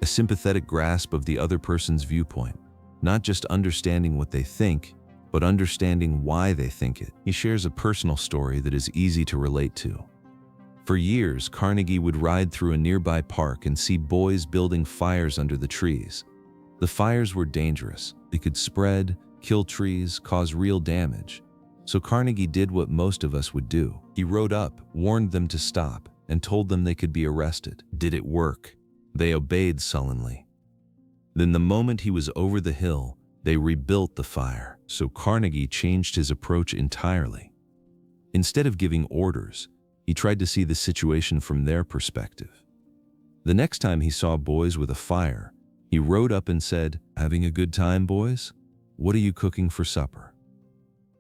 a sympathetic grasp of the other person's viewpoint, not just understanding what they think, but understanding why they think it. He shares a personal story that is easy to relate to. For years, Carnegie would ride through a nearby park and see boys building fires under the trees. The fires were dangerous. They could spread, kill trees, cause real damage. So Carnegie did what most of us would do. He rode up, warned them to stop, and told them they could be arrested. Did it work? They obeyed sullenly. Then the moment he was over the hill, they rebuilt the fire. So Carnegie changed his approach entirely. Instead of giving orders, he tried to see the situation from their perspective. The next time he saw boys with a fire, he rode up and said, "Having a good time, boys? What are you cooking for supper?"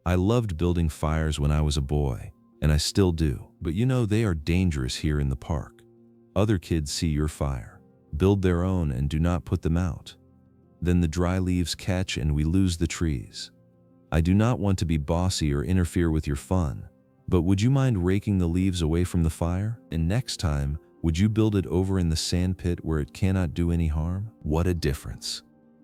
I loved building fires when I was a boy, and I still do. But you know, they are dangerous here in the park. Other kids see your fire, build their own, and do not put them out. Then the dry leaves catch and we lose the trees. I do not want to be bossy or interfere with your fun, but would you mind raking the leaves away from the fire? And next time, would you build it over in the sand pit where it cannot do any harm? What a difference.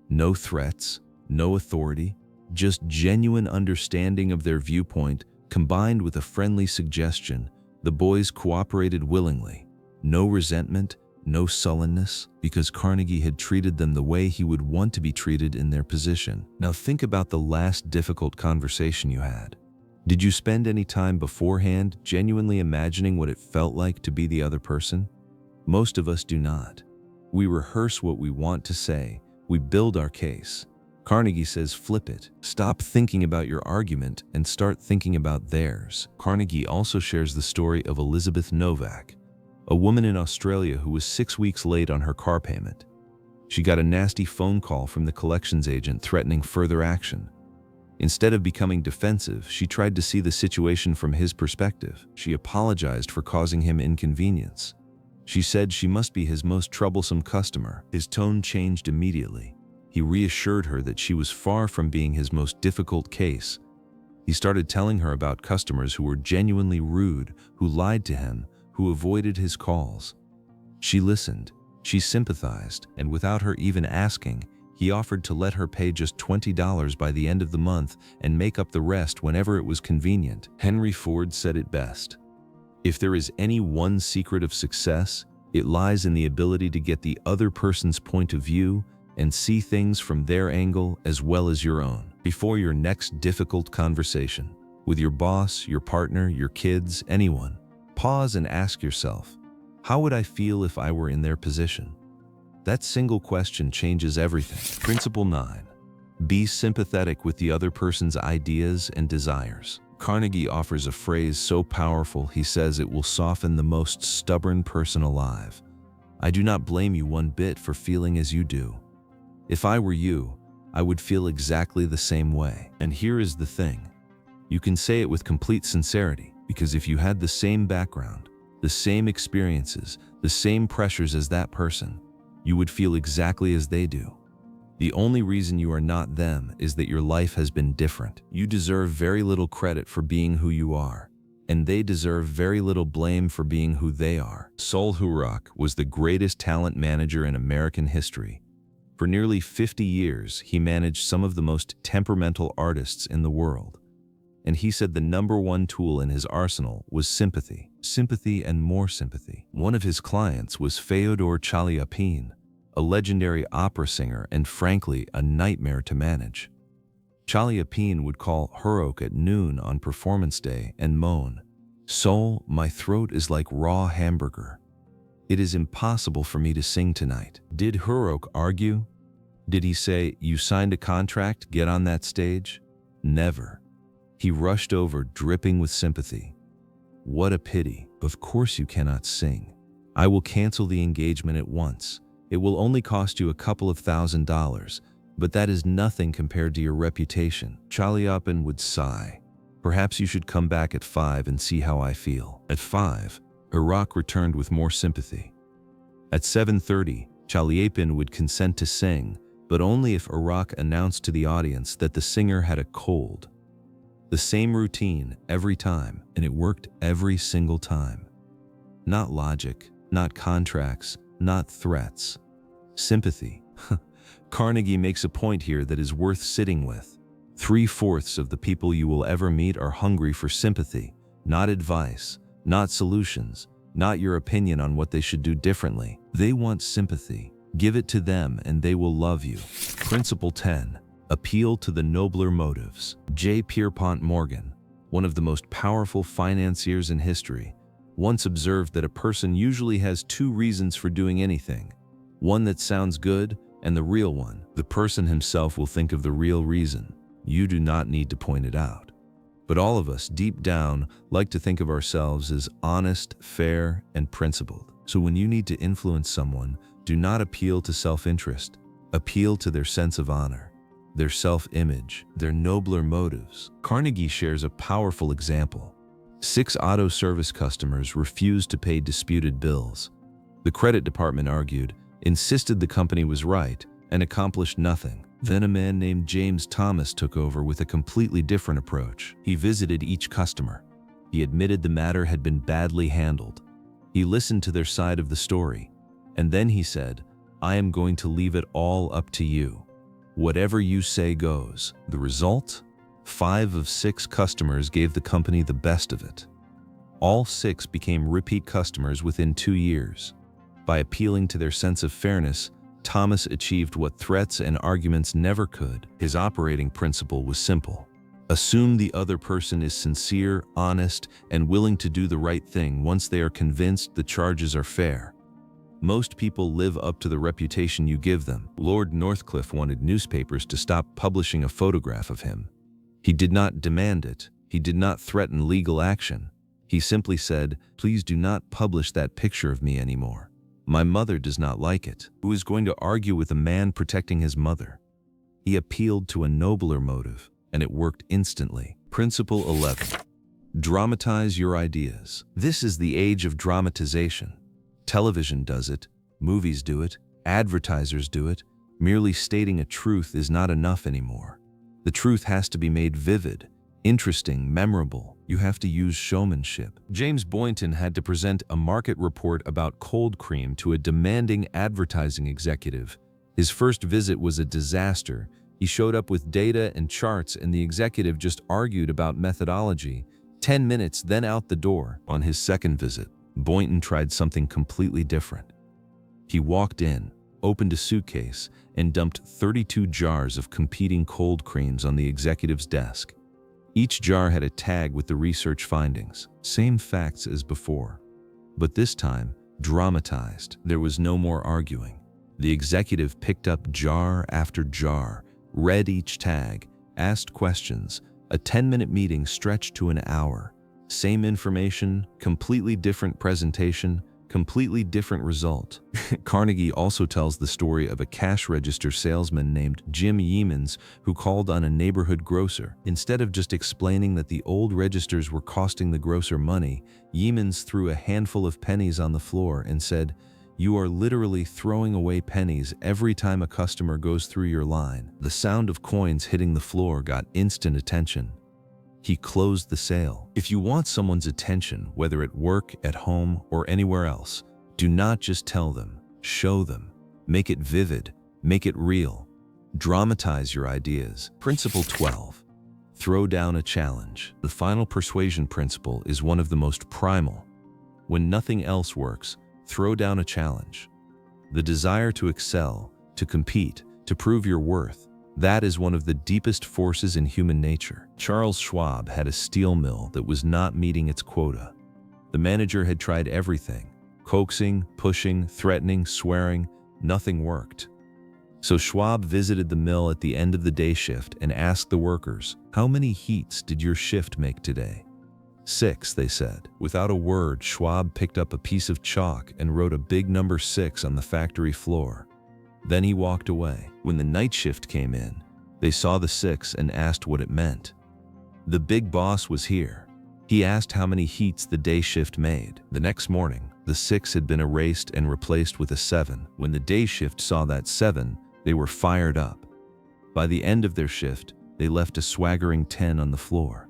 No threats, no authority, just genuine understanding of their viewpoint combined with a friendly suggestion. The boys cooperated willingly. No resentment, no sullenness, because Carnegie had treated them the way he would want to be treated in their position. Now think about the last difficult conversation you had. Did you spend any time beforehand genuinely imagining what it felt like to be the other person? Most of us do not. We rehearse what we want to say. We build our case. Carnegie says flip it. Stop thinking about your argument and start thinking about theirs. Carnegie also shares the story of Elizabeth Novak, a woman in Australia who was 6 weeks late on her car payment. She got a nasty phone call from the collections agent threatening further action. Instead of becoming defensive, she tried to see the situation from his perspective. She apologized for causing him inconvenience. She said she must be his most troublesome customer. His tone changed immediately. He reassured her that she was far from being his most difficult case. He started telling her about customers who were genuinely rude, who lied to him, who avoided his calls. She listened, she sympathized, and without her even asking, he offered to let her pay just $20 by the end of the month and make up the rest whenever it was convenient. Henry Ford said it best: "If there is any one secret of success, it lies in the ability to get the other person's point of view and see things from their angle as well as your own." Before your next difficult conversation with your boss, your partner, your kids, anyone, pause and ask yourself, how would I feel if I were in their position? That single question changes everything. Principle 9. Be sympathetic with the other person's ideas and desires. Carnegie offers a phrase so powerful he says it will soften the most stubborn person alive. I do not blame you one bit for feeling as you do. If I were you, I would feel exactly the same way. And here is the thing. You can say it with complete sincerity, because if you had the same background, the same experiences, the same pressures as that person, you would feel exactly as they do. The only reason you are not them is that your life has been different. You deserve very little credit for being who you are, and they deserve very little blame for being who they are. Sol Hurok was the greatest talent manager in American history. For nearly 50 years, he managed some of the most temperamental artists in the world. And he said the number one tool in his arsenal was sympathy. Sympathy and more sympathy. One of his clients was Fyodor Chaliapin, a legendary opera singer and frankly a nightmare to manage. Chaliapin would call Hurok at noon on performance day and moan, "Sol, my throat is like raw hamburger. It is impossible for me to sing tonight." Did Hurok argue? Did he say, "You signed a contract, get on that stage"? Never. He rushed over, dripping with sympathy. "What a pity. Of course you cannot sing. I will cancel the engagement at once. It will only cost you a couple of $1,000s, but that is nothing compared to your reputation." Chaliapin would sigh. "Perhaps you should come back at 5 and see how I feel." At 5, Hurok returned with more sympathy. At 7:30, Chaliapin would consent to sing, but only if Hurok announced to the audience that the singer had a cold. The same routine every time, and it worked every single time. Not logic, not contracts, not threats. Sympathy. Carnegie makes a point here that is worth sitting with. 3/4 of the people you will ever meet are hungry for sympathy, not advice, not solutions, not your opinion on what they should do differently. They want sympathy. Give it to them and they will love you. Principle 10. Appeal to the nobler motives. J. Pierpont Morgan, one of the most powerful financiers in history, once observed that a person usually has 2 reasons for doing anything. One that sounds good and the real one. The person himself will think of the real reason. You do not need to point it out. But all of us, deep down, like to think of ourselves as honest, fair, and principled. So when you need to influence someone, do not appeal to self-interest. Appeal to their sense of honor, their self-image, their nobler motives. Carnegie shares a powerful example. 6 auto service customers refused to pay disputed bills. The credit department argued, insisted the company was right, and accomplished nothing. Then a man named James Thomas took over with a completely different approach. He visited each customer. He admitted the matter had been badly handled. He listened to their side of the story. And then he said, "I am going to leave it all up to you. Whatever you say goes." The result? 5 of 6 customers gave the company the best of it. All 6 became repeat customers within 2 years. By appealing to their sense of fairness, Thomas achieved what threats and arguments never could. His operating principle was simple. Assume the other person is sincere, honest, and willing to do the right thing once they are convinced the charges are fair. Most people live up to the reputation you give them. Lord Northcliffe wanted newspapers to stop publishing a photograph of him. He did not demand it. He did not threaten legal action. He simply said, "Please do not publish that picture of me anymore. My mother does not like it." Who is going to argue with a man protecting his mother? He appealed to a nobler motive, and it worked instantly. Principle 11. Dramatize your ideas. This is the age of dramatization. Television does it, movies do it, advertisers do it. Merely stating a truth is not enough anymore. The truth has to be made vivid, interesting, memorable. You have to use showmanship. James Boynton had to present a market report about cold cream to a demanding advertising executive. His first visit was a disaster. He showed up with data and charts, and the executive just argued about methodology. 10 minutes, then out the door. On his second visit, Boynton tried something completely different. He walked in, opened a suitcase, and dumped 32 jars of competing cold creams on the executive's desk. Each jar had a tag with the research findings, same facts as before, but this time dramatized. There was no more arguing. The executive picked up jar after jar, read each tag, asked questions. A 10-minute meeting stretched to an hour. Same information, completely different presentation, completely different result. Carnegie also tells the story of a cash register salesman named Jim Yeamans who called on a neighborhood grocer. Instead of just explaining that the old registers were costing the grocer money, Yeamans threw a handful of pennies on the floor and said, "You are literally throwing away pennies every time a customer goes through your line." The sound of coins hitting the floor got instant attention. He closed the sale. If you want someone's attention, whether at work, at home, or anywhere else, do not just tell them, show them. Make it vivid, make it real. Dramatize your ideas. Principle 12. Throw down a challenge. The final persuasion principle is one of the most primal. When nothing else works, throw down a challenge. The desire to excel, to compete, to prove your worth, that is one of the deepest forces in human nature. Charles Schwab had a steel mill that was not meeting its quota. The manager had tried everything: coaxing, pushing, threatening, swearing. Nothing worked. So Schwab visited the mill at the end of the day shift and asked the workers, "How many heats did your shift make today?" 6, they said. Without a word, Schwab picked up a piece of chalk and wrote a big number 6 on the factory floor. Then he walked away. When the night shift came in, they saw the 6 and asked what it meant. The big boss was here. He asked how many heats the day shift made. The next morning, the 6 had been erased and replaced with a 7. When the day shift saw that 7, they were fired up. By the end of their shift, they left a swaggering 10 on the floor.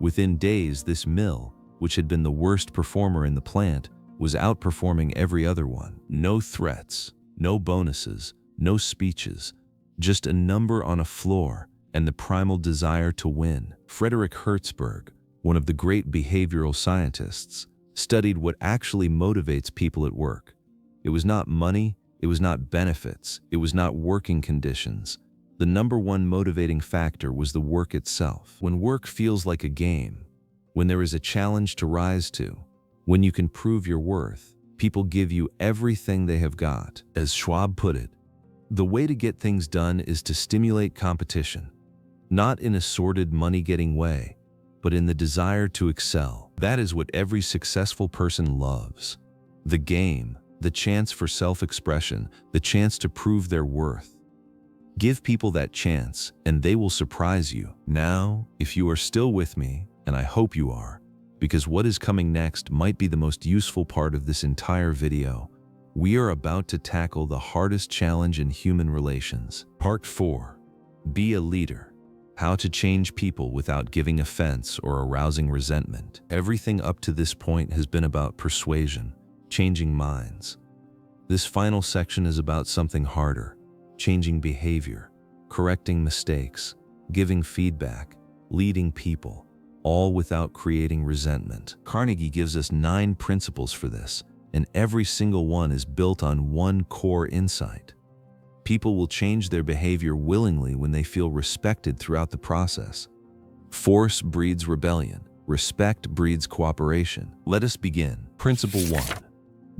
Within days, this mill, which had been the worst performer in the plant, was outperforming every other one. No threats, no bonuses, no speeches, just a number on a floor and the primal desire to win. Frederick Hertzberg, one of the great behavioral scientists, studied what actually motivates people at work. It was not money, it was not benefits, it was not working conditions. The number one motivating factor was the work itself. When work feels like a game, when there is a challenge to rise to, when you can prove your worth, people give you everything they have got. As Schwab put it, the way to get things done is to stimulate competition, not in a sordid money-getting way, but in the desire to excel. That is what every successful person loves. The game, the chance for self-expression, the chance to prove their worth. Give people that chance, and they will surprise you. Now, if you are still with me, and I hope you are, because what is coming next might be the most useful part of this entire video, we are about to tackle the hardest challenge in human relations. Part 4. Be a leader. How to change people without giving offense or arousing resentment. Everything up to this point has been about persuasion, changing minds. This final section is about something harder: changing behavior, correcting mistakes, giving feedback, leading people, all without creating resentment. Carnegie gives us 9 principles for this, and every single one is built on one core insight. People will change their behavior willingly when they feel respected throughout the process. Force breeds rebellion. Respect breeds cooperation. Let us begin. Principle 1.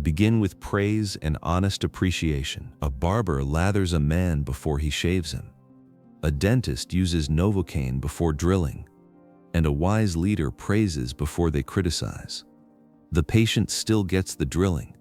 Begin with praise and honest appreciation. A barber lathers a man before he shaves him. A dentist uses Novocaine before drilling. And a wise leader praises before they criticize. The patient still gets the drilling,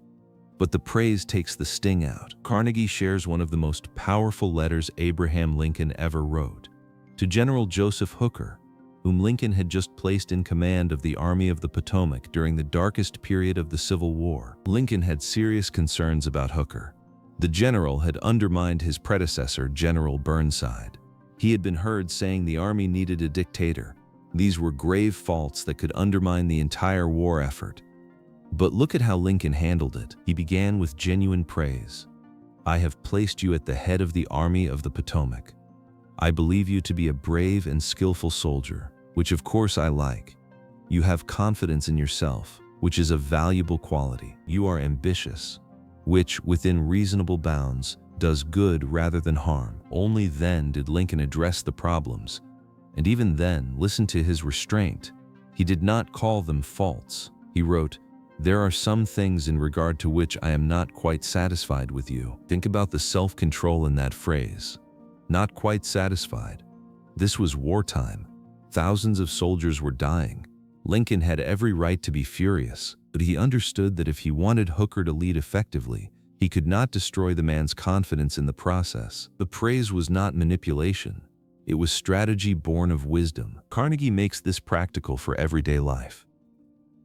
but the praise takes the sting out. Carnegie shares one of the most powerful letters Abraham Lincoln ever wrote, to General Joseph Hooker, whom Lincoln had just placed in command of the Army of the Potomac during the darkest period of the Civil War. Lincoln had serious concerns about Hooker. The general had undermined his predecessor, General Burnside. He had been heard saying the army needed a dictator. These were grave faults that could undermine the entire war effort. But look at how Lincoln handled it. He began with genuine praise. "I have placed you at the head of the Army of the Potomac. I believe you to be a brave and skillful soldier, which of course I like. You have confidence in yourself, which is a valuable quality. You are ambitious, which, within reasonable bounds, does good rather than harm." Only then did Lincoln address the problems, and even then listen to his restraint. He did not call them faults. He wrote, "There are some things in regard to which I am not quite satisfied with you." Think about the self-control in that phrase. Not quite satisfied. This was wartime. Thousands of soldiers were dying. Lincoln had every right to be furious, but he understood that if he wanted Hooker to lead effectively, he could not destroy the man's confidence in the process. The praise was not manipulation. It was strategy born of wisdom. Carnegie makes this practical for everyday life.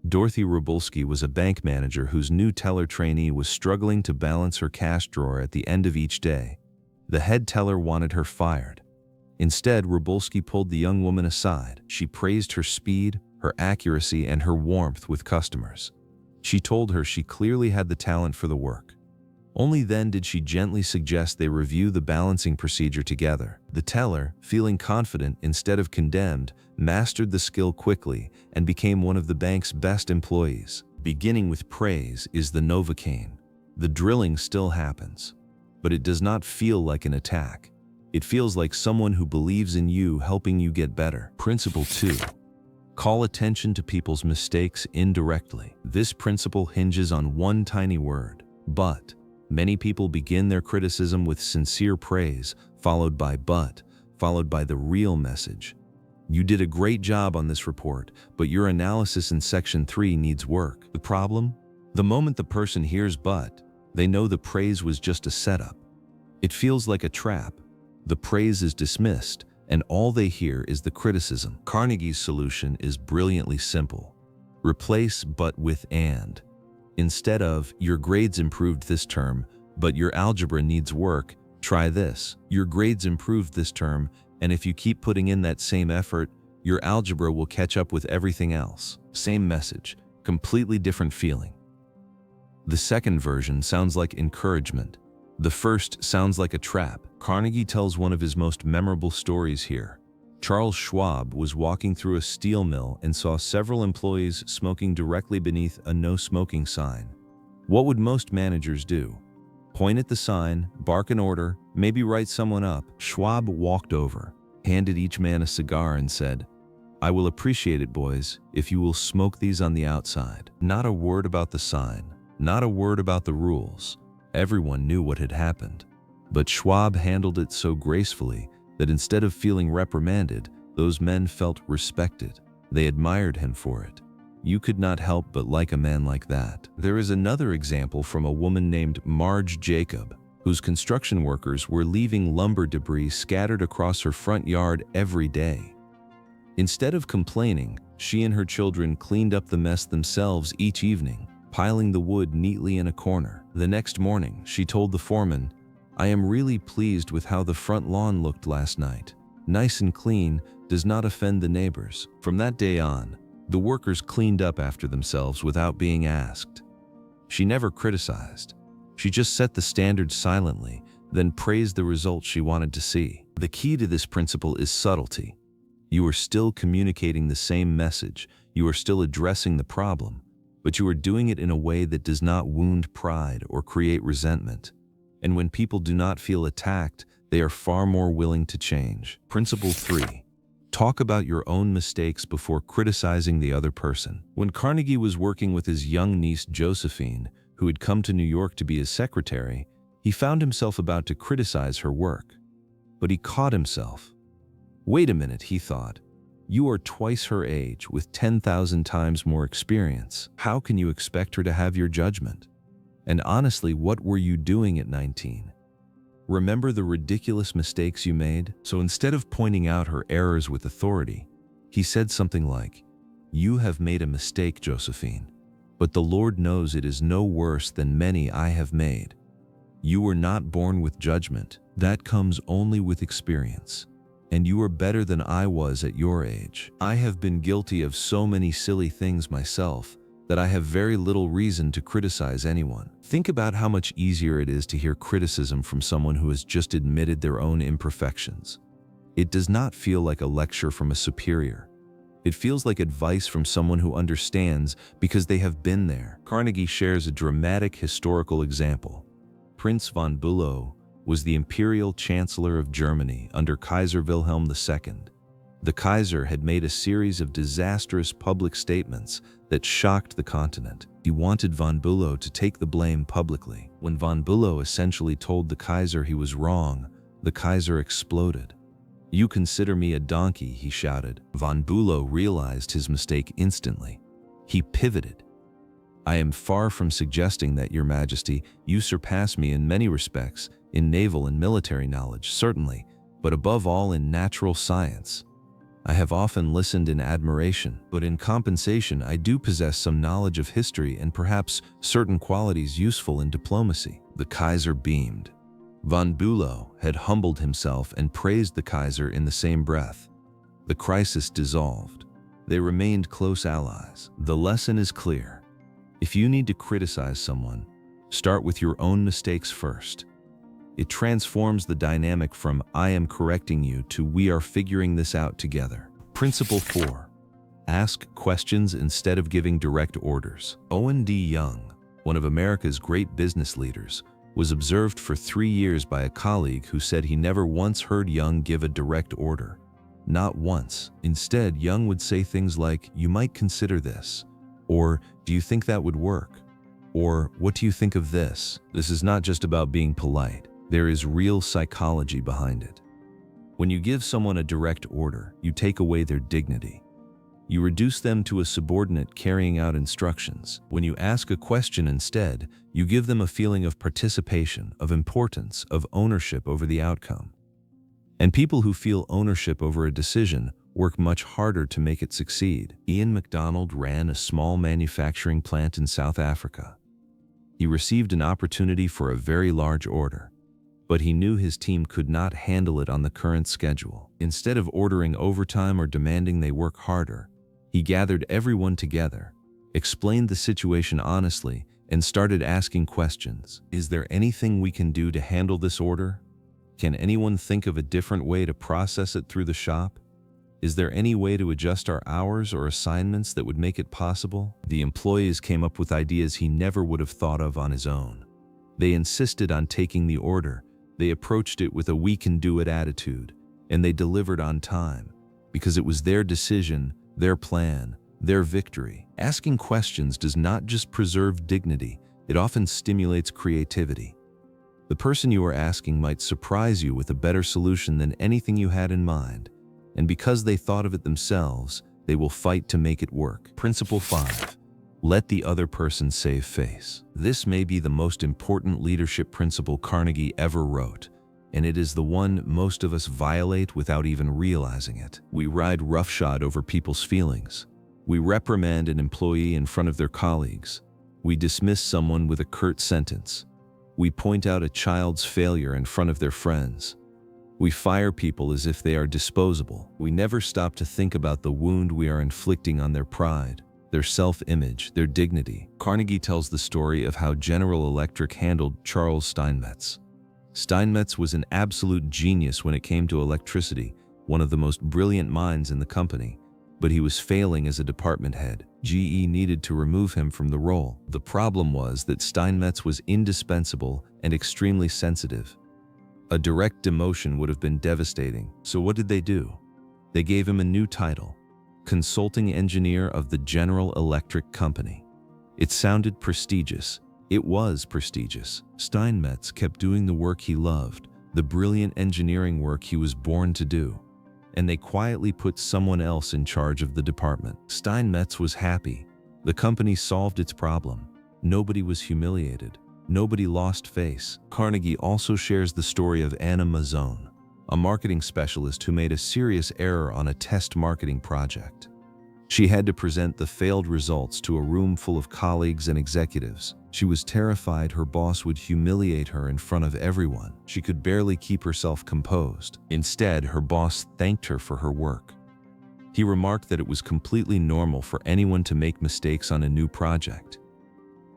Dorothy Robulski was a bank manager whose new teller trainee was struggling to balance her cash drawer at the end of each day. The head teller wanted her fired. Instead, Robulski pulled the young woman aside. She praised her speed, her accuracy, and her warmth with customers. She told her she clearly had the talent for the work. Only then did she gently suggest they review the balancing procedure together. The teller, feeling confident instead of condemned, mastered the skill quickly and became one of the bank's best employees. Beginning with praise is the Novocaine. The drilling still happens, but it does not feel like an attack. It feels like someone who believes in you helping you get better. Principle 2. Call attention to people's mistakes indirectly. This principle hinges on one tiny word, but. Many people begin their criticism with sincere praise, followed by but, followed by the real message. You did a great job on this report, but your analysis in section 3 needs work. The problem? The moment the person hears but, they know the praise was just a setup. It feels like a trap. The praise is dismissed, and all they hear is the criticism. Carnegie's solution is brilliantly simple. Replace but with and. Instead of, your grades improved this term, but your algebra needs work, try this. Your grades improved this term, and if you keep putting in that same effort, your algebra will catch up with everything else. Same message, completely different feeling. The second version sounds like encouragement. The first sounds like a trap. Carnegie tells one of his most memorable stories here. Charles Schwab was walking through a steel mill and saw several employees smoking directly beneath a no smoking sign. What would most managers do? Point at the sign, bark an order, maybe write someone up. Schwab walked over, handed each man a cigar and said, "I will appreciate it, boys, if you will smoke these on the outside." Not a word about the sign, not a word about the rules. Everyone knew what had happened. But Schwab handled it so gracefully that instead of feeling reprimanded, those men felt respected. They admired him for it. You could not help but like a man like that. There is another example from a woman named Marge Jacob, whose construction workers were leaving lumber debris scattered across her front yard every day. Instead of complaining, she and her children cleaned up the mess themselves each evening, piling the wood neatly in a corner. The next morning, she told the foreman, "I am really pleased with how the front lawn looked last night. Nice and clean, does not offend the neighbors." From that day on, the workers cleaned up after themselves without being asked. She never criticized. She just set the standard silently, then praised the results she wanted to see. The key to this principle is subtlety. You are still communicating the same message, you are still addressing the problem, but you are doing it in a way that does not wound pride or create resentment. And when people do not feel attacked, they are far more willing to change. Principle 3. Talk about your own mistakes before criticizing the other person. When Carnegie was working with his young niece Josephine, who had come to New York to be his secretary, he found himself about to criticize her work. But he caught himself. Wait a minute, he thought. You are twice her age with 10,000 times more experience. How can you expect her to have your judgment? And honestly, what were you doing at 19? Remember the ridiculous mistakes you made? So instead of pointing out her errors with authority, he said something like, "You have made a mistake, Josephine, but the Lord knows it is no worse than many I have made. You were not born with judgment. That comes only with experience. And you are better than I was at your age. I have been guilty of so many silly things myself that I have very little reason to criticize anyone." Think about how much easier it is to hear criticism from someone who has just admitted their own imperfections. It does not feel like a lecture from a superior. It feels like advice from someone who understands because they have been there. Carnegie shares a dramatic historical example. Prince von Bülow was the imperial chancellor of Germany under Kaiser Wilhelm II. The Kaiser had made a series of disastrous public statements that shocked the continent. He wanted von Bülow to take the blame publicly. When von Bülow essentially told the Kaiser he was wrong, the Kaiser exploded. "You consider me a donkey," he shouted. Von Bülow realized his mistake instantly. He pivoted. "I am far from suggesting that, Your Majesty. You surpass me in many respects, in naval and military knowledge, certainly, but above all in natural science. I have often listened in admiration, but in compensation I do possess some knowledge of history and perhaps certain qualities useful in diplomacy." The Kaiser beamed. Von Bülow had humbled himself and praised the Kaiser in the same breath. The crisis dissolved. They remained close allies. The lesson is clear. If you need to criticize someone, start with your own mistakes first. It transforms the dynamic from "I am correcting you" to "we are figuring this out together." Principle 4. Ask questions instead of giving direct orders. Owen D. Young, one of America's great business leaders, was observed for 3 years by a colleague who said he never once heard Young give a direct order. Not once. Instead, Young would say things like, "You might consider this," or "Do you think that would work?" or "What do you think of this?" This is not just about being polite. There is real psychology behind it. When you give someone a direct order, you take away their dignity. You reduce them to a subordinate carrying out instructions. When you ask a question instead, you give them a feeling of participation, of importance, of ownership over the outcome. And people who feel ownership over a decision work much harder to make it succeed. Ian MacDonald ran a small manufacturing plant in South Africa. He received an opportunity for a very large order, but he knew his team could not handle it on the current schedule. Instead of ordering overtime or demanding they work harder, he gathered everyone together, explained the situation honestly, and started asking questions. Is there anything we can do to handle this order? Can anyone think of a different way to process it through the shop? Is there any way to adjust our hours or assignments that would make it possible? The employees came up with ideas he never would have thought of on his own. They insisted on taking the order. They approached it with a "we can do it" attitude, and they delivered on time, because it was their decision, their plan, their victory. Asking questions does not just preserve dignity, it often stimulates creativity. The person you are asking might surprise you with a better solution than anything you had in mind, and because they thought of it themselves, they will fight to make it work. Principle 5. Let the other person save face. This may be the most important leadership principle Carnegie ever wrote, and it is the one most of us violate without even realizing it. We ride roughshod over people's feelings. We reprimand an employee in front of their colleagues. We dismiss someone with a curt sentence. We point out a child's failure in front of their friends. We fire people as if they are disposable. We never stop to think about the wound we are inflicting on their pride, their self-image, their dignity. Carnegie tells the story of how General Electric handled Charles Steinmetz. Steinmetz was an absolute genius when it came to electricity, one of the most brilliant minds in the company, but he was failing as a department head. GE needed to remove him from the role. The problem was that Steinmetz was indispensable and extremely sensitive. A direct demotion would have been devastating. So what did they do? They gave him a new title: Consulting Engineer of the General Electric Company. It sounded prestigious. It was prestigious. Steinmetz kept doing the work he loved, the brilliant engineering work he was born to do, and they quietly put someone else in charge of the department. Steinmetz was happy. The company solved its problem. Nobody was humiliated. Nobody lost face. Carnegie also shares the story of Anna Mazzone, a marketing specialist who made a serious error on a test marketing project. She had to present the failed results to a room full of colleagues and executives. She was terrified her boss would humiliate her in front of everyone. She could barely keep herself composed. Instead, her boss thanked her for her work. He remarked that it was completely normal for anyone to make mistakes on a new project.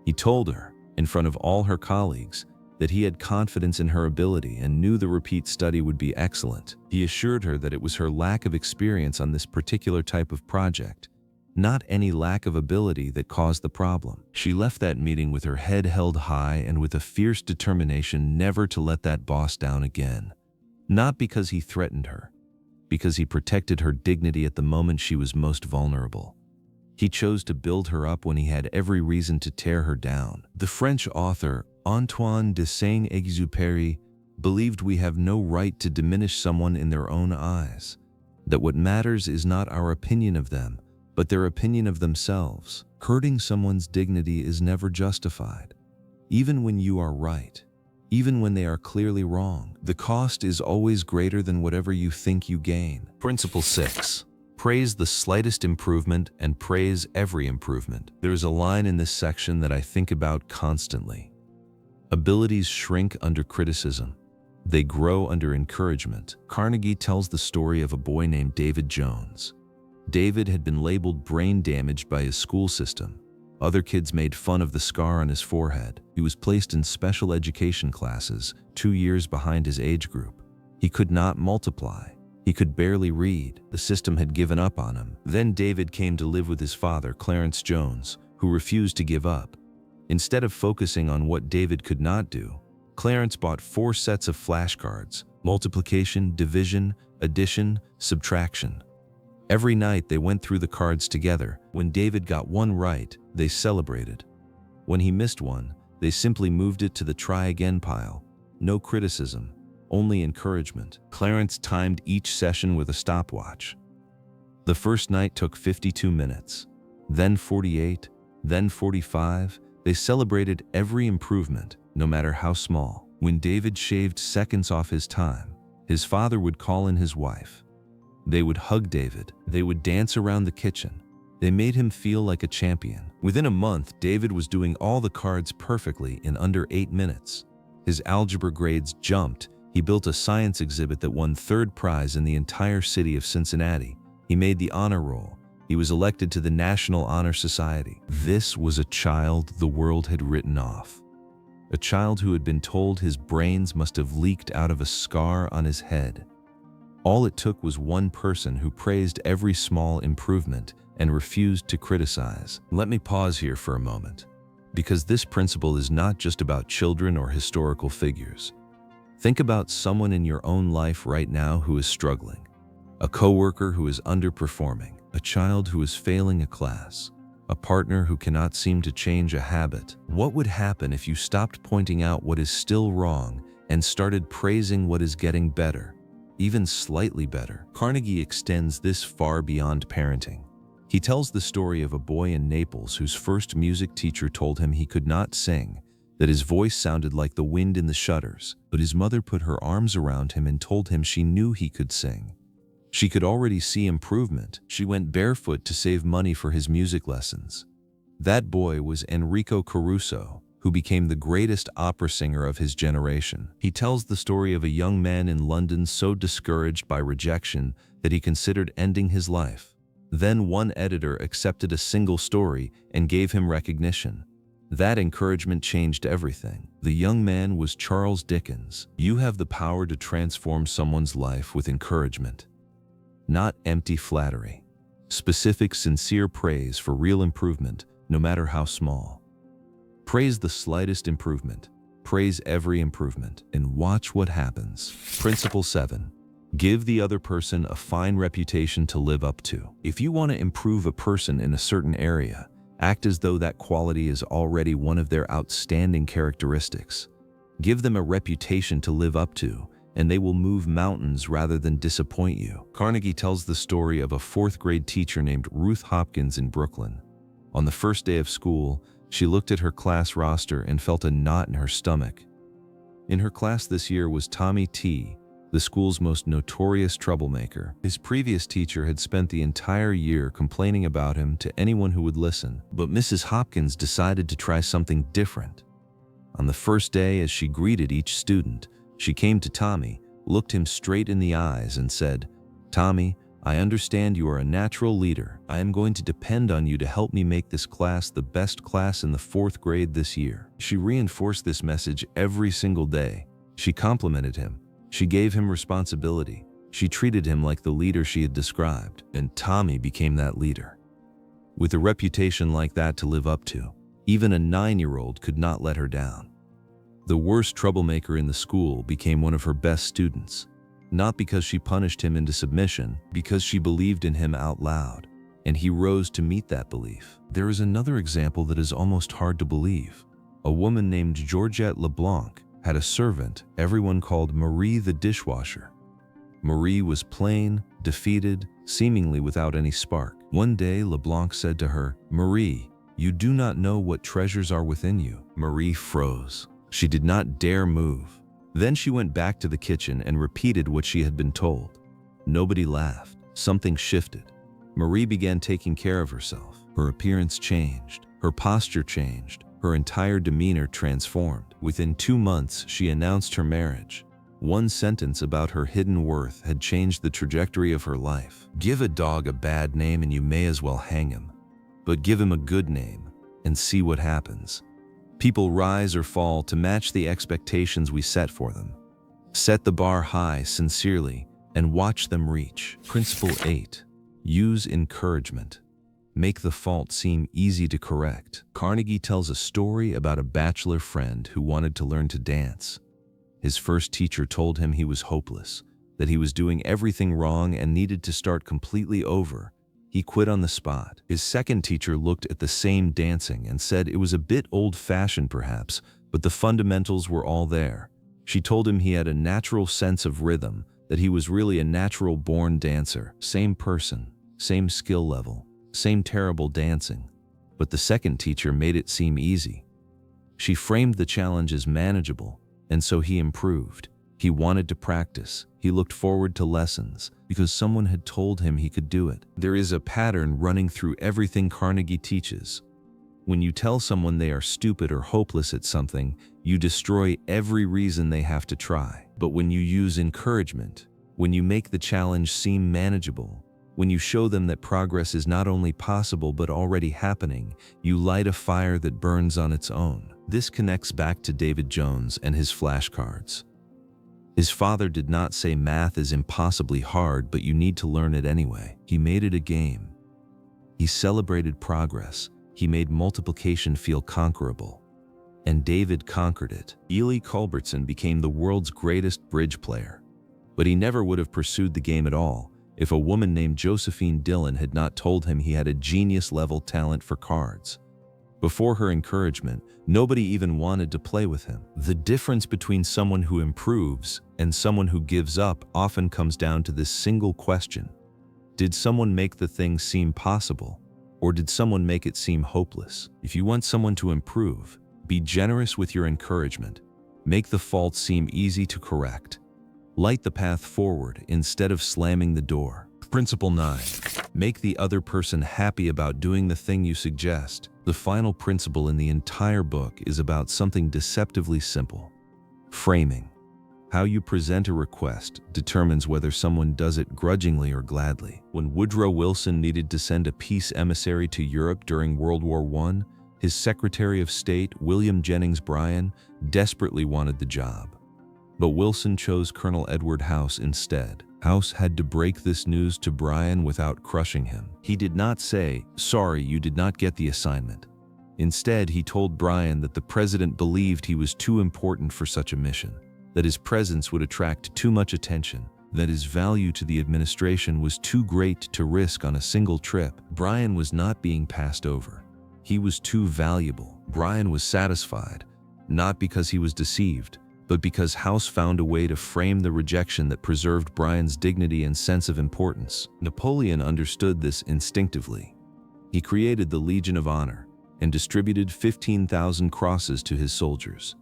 He told her, in front of all her colleagues, that he had confidence in her ability and knew the repeat study would be excellent. He assured her that it was her lack of experience on this particular type of project, not any lack of ability, that caused the problem. She left that meeting with her head held high and with a fierce determination never to let that boss down again. Not because he threatened her, because he protected her dignity at the moment she was most vulnerable. He chose to build her up when he had every reason to tear her down. The French author Antoine de Saint-Exupéry believed we have no right to diminish someone in their own eyes, that what matters is not our opinion of them, but their opinion of themselves. Hurting someone's dignity is never justified, even when you are right, even when they are clearly wrong. The cost is always greater than whatever you think you gain. Principle 6. Praise the slightest improvement and praise every improvement. There is a line in this section that I think about constantly. Abilities shrink under criticism. They grow under encouragement. Carnegie tells the story of a boy named David Jones. David had been labeled brain damaged by his school system. Other kids made fun of the scar on his forehead. He was placed in special education classes, 2 years behind his age group. He could not multiply. He could barely read. The system had given up on him. Then David came to live with his father, Clarence Jones, who refused to give up. Instead of focusing on what David could not do, Clarence bought 4 sets of flashcards: multiplication, division, addition, subtraction. Every night they went through the cards together. When David got one right, they celebrated. When he missed one, they simply moved it to the try again pile. No criticism, only encouragement. Clarence timed each session with a stopwatch. The first night took 52 minutes, then 48, then 45. They celebrated every improvement, no matter how small. When David shaved seconds off his time, his father would call in his wife. They would hug David. They would dance around the kitchen. They made him feel like a champion. Within a month, David was doing all the cards perfectly in under 8 minutes. His algebra grades jumped. He built a science exhibit that won 3rd prize in the entire city of Cincinnati. He made the honor roll. He was elected to the National Honor Society. This was a child the world had written off. A child who had been told his brains must have leaked out of a scar on his head. All it took was one person who praised every small improvement and refused to criticize. Let me pause here for a moment, because this principle is not just about children or historical figures. Think about someone in your own life right now who is struggling. A coworker who is underperforming, a child who is failing a class, a partner who cannot seem to change a habit. What would happen if you stopped pointing out what is still wrong and started praising what is getting better, even slightly better? Carnegie extends this far beyond parenting. He tells the story of a boy in Naples whose first music teacher told him he could not sing, that his voice sounded like the wind in the shutters, but his mother put her arms around him and told him she knew he could sing. She could already see improvement. She went barefoot to save money for his music lessons. That boy was Enrico Caruso, who became the greatest opera singer of his generation. He tells the story of a young man in London so discouraged by rejection that he considered ending his life. Then one editor accepted a single story and gave him recognition. That encouragement changed everything. The young man was Charles Dickens. You have the power to transform someone's life with encouragement, not empty flattery. Specific, sincere praise for real improvement, no matter how small. Praise the slightest improvement. Praise every improvement, and watch what happens. Principle 7. Give the other person a fine reputation to live up to. If you want to improve a person in a certain area, act as though that quality is already one of their outstanding characteristics. Give them a reputation to live up to, and they will move mountains rather than disappoint you. Carnegie tells the story of a 4th grade teacher named Ruth Hopkins in Brooklyn. On the first day of school, she looked at her class roster and felt a knot in her stomach. In her class this year was Tommy T., the school's most notorious troublemaker. His previous teacher had spent the entire year complaining about him to anyone who would listen, but Mrs. Hopkins decided to try something different. On the first day, as she greeted each student, she came to Tommy, looked him straight in the eyes, and said, "Tommy, I understand you are a natural leader. I am going to depend on you to help me make this class the best class in the 4th grade this year." She reinforced this message every single day. She complimented him. She gave him responsibility. She treated him like the leader she had described, and Tommy became that leader. With a reputation like that to live up to, even a 9-year-old could not let her down. The worst troublemaker in the school became one of her best students, not because she punished him into submission, because she believed in him out loud, and he rose to meet that belief. There is another example that is almost hard to believe. A woman named Georgette LeBlanc had a servant everyone called Marie the dishwasher. Marie was plain, defeated, seemingly without any spark. One day, LeBlanc said to her, "Marie, you do not know what treasures are within you." Marie froze. She did not dare move. Then she went back to the kitchen and repeated what she had been told. Nobody laughed. Something shifted. Marie began taking care of herself. Her appearance changed. Her posture changed. Her entire demeanor transformed. Within 2 months, she announced her marriage. One sentence about her hidden worth had changed the trajectory of her life. Give a dog a bad name and you may as well hang him. But give him a good name and see what happens. People rise or fall to match the expectations we set for them. Set the bar high sincerely and watch them reach. Principle 8. Use encouragement. Make the fault seem easy to correct. Carnegie tells a story about a bachelor friend who wanted to learn to dance. His first teacher told him he was hopeless, that he was doing everything wrong and needed to start completely over. He quit on the spot. His second teacher looked at the same dancing and said it was a bit old-fashioned perhaps, but the fundamentals were all there. She told him he had a natural sense of rhythm, that he was really a natural-born dancer. Same person, same skill level, same terrible dancing. But the second teacher made it seem easy. She framed the challenge as manageable, and so he improved. He wanted to practice. He looked forward to lessons because someone had told him he could do it. There is a pattern running through everything Carnegie teaches. When you tell someone they are stupid or hopeless at something, you destroy every reason they have to try. But when you use encouragement, when you make the challenge seem manageable, when you show them that progress is not only possible but already happening, you light a fire that burns on its own. This connects back to David Jones and his flashcards. His father did not say math is impossibly hard, but you need to learn it anyway. He made it a game. He celebrated progress. He made multiplication feel conquerable. And David conquered it. Ely Culbertson became the world's greatest bridge player. But he never would have pursued the game at all if a woman named Josephine Dillon had not told him he had a genius-level talent for cards. Before her encouragement, nobody even wanted to play with him. The difference between someone who improves and someone who gives up often comes down to this single question. Did someone make the thing seem possible, or did someone make it seem hopeless? If you want someone to improve, be generous with your encouragement. Make the fault seem easy to correct. Light the path forward instead of slamming the door. Principle 9. Make the other person happy about doing the thing you suggest. The final principle in the entire book is about something deceptively simple. Framing. How you present a request determines whether someone does it grudgingly or gladly. When Woodrow Wilson needed to send a peace emissary to Europe during World War I, his Secretary of State, William Jennings Bryan, desperately wanted the job. But Wilson chose Colonel Edward House instead. House had to break this news to Bryan without crushing him. He did not say, "Sorry, you did not get the assignment." Instead, he told Bryan that the president believed he was too important for such a mission, that his presence would attract too much attention, that his value to the administration was too great to risk on a single trip. Bryan was not being passed over. He was too valuable. Bryan was satisfied, not because he was deceived, but because House found a way to frame the rejection that preserved Bryan's dignity and sense of importance. Napoleon understood this instinctively. He created the Legion of Honor and distributed 15,000 crosses to his soldiers.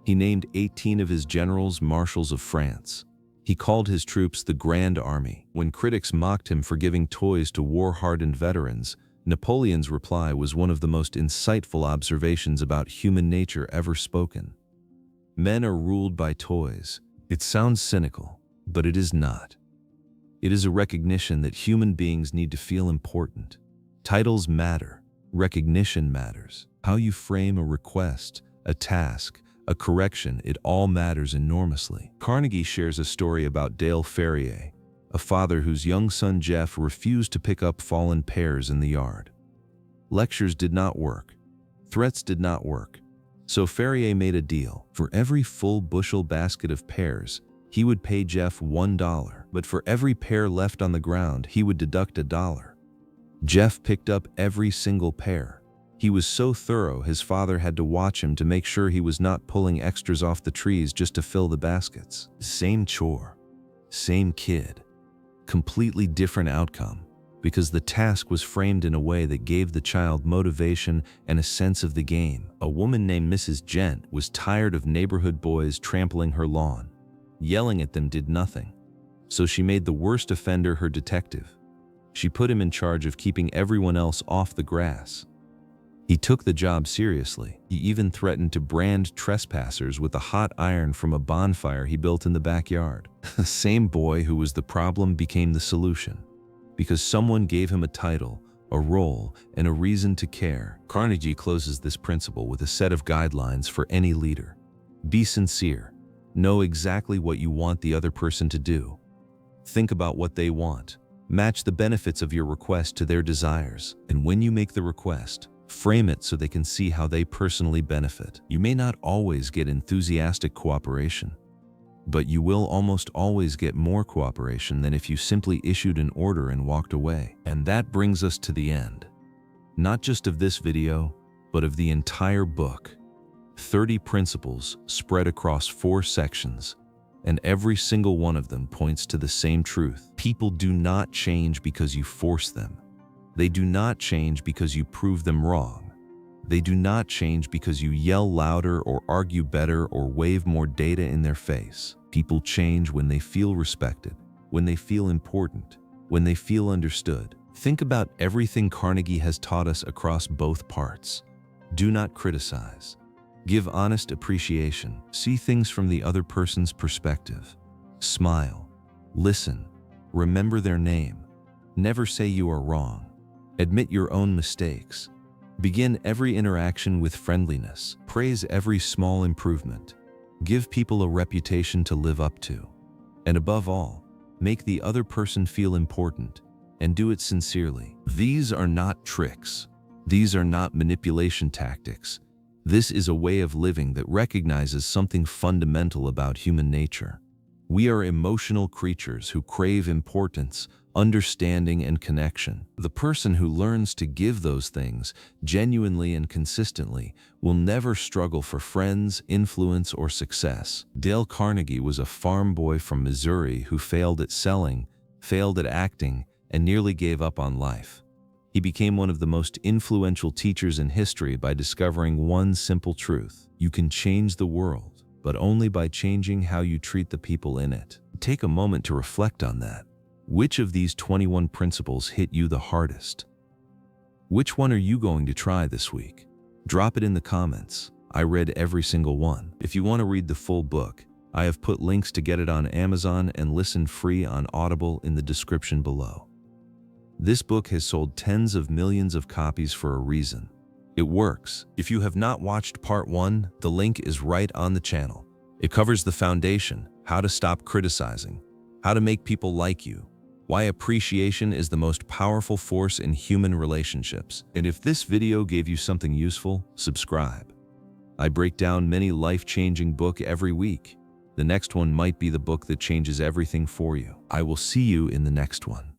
He named 18 of his generals marshals of France. He called his troops the Grand Army. When critics mocked him for giving toys to war-hardened veterans, Napoleon's reply was one of the most insightful observations about human nature ever spoken. Men are ruled by toys. It sounds cynical, but it is not. It is a recognition that human beings need to feel important. Titles matter. Recognition matters. How you frame a request, a task, a correction, it all matters enormously. Carnegie shares a story about Dale Ferrier, a father whose young son Jeff refused to pick up fallen pears in the yard. Lectures did not work. Threats did not work. So Ferrier made a deal. For every full bushel basket of pears, he would pay Jeff $1, but for every pear left on the ground, he would deduct $1. Jeff picked up every single pear. He was so thorough, his father had to watch him to make sure he was not pulling extras off the trees just to fill the baskets. Same chore, same kid, completely different outcome, because the task was framed in a way that gave the child motivation and a sense of the game. A woman named Mrs. Gent was tired of neighborhood boys trampling her lawn. Yelling at them did nothing, so she made the worst offender her detective. She put him in charge of keeping everyone else off the grass. He took the job seriously. He even threatened to brand trespassers with a hot iron from a bonfire he built in the backyard. The same boy who was the problem became the solution, because someone gave him a title, a role, and a reason to care. Carnegie closes this principle with a set of guidelines for any leader. Be sincere. Know exactly what you want the other person to do. Think about what they want. Match the benefits of your request to their desires. And when you make the request, frame it so they can see how they personally benefit. You may not always get enthusiastic cooperation, but you will almost always get more cooperation than if you simply issued an order and walked away. And that brings us to the end, not just of this video, but of the entire book. 30 principles spread across 4 sections, and every single one of them points to the same truth. People do not change because you force them. They do not change because you prove them wrong. They do not change because you yell louder or argue better or wave more data in their face. People change when they feel respected, when they feel important, when they feel understood. Think about everything Carnegie has taught us across both parts. Do not criticize. Give honest appreciation. See things from the other person's perspective. Smile. Listen. Remember their name. Never say you are wrong. Admit your own mistakes. Begin every interaction with friendliness. Praise every small improvement. Give people a reputation to live up to. And above all, make the other person feel important, and do it sincerely. These are not tricks. These are not manipulation tactics. This is a way of living that recognizes something fundamental about human nature. We are emotional creatures who crave importance, understanding, and connection. The person who learns to give those things genuinely and consistently will never struggle for friends, influence, or success. Dale Carnegie was a farm boy from Missouri who failed at selling, failed at acting, and nearly gave up on life. He became one of the most influential teachers in history by discovering one simple truth: you can change the world, but only by changing how you treat the people in it. Take a moment to reflect on that. Which of these 21 principles hit you the hardest? Which one are you going to try this week? Drop it in the comments. I read every single one. If you want to read the full book, I have put links to get it on Amazon and listen free on Audible in the description below. This book has sold tens of millions of copies for a reason. It works. If you have not watched part 1, the link is right on the channel. It covers the foundation, how to stop criticizing, how to make people like you, why appreciation is the most powerful force in human relationships. And if this video gave you something useful, subscribe. I break down many life-changing books every week. The next one might be the book that changes everything for you. I will see you in the next one.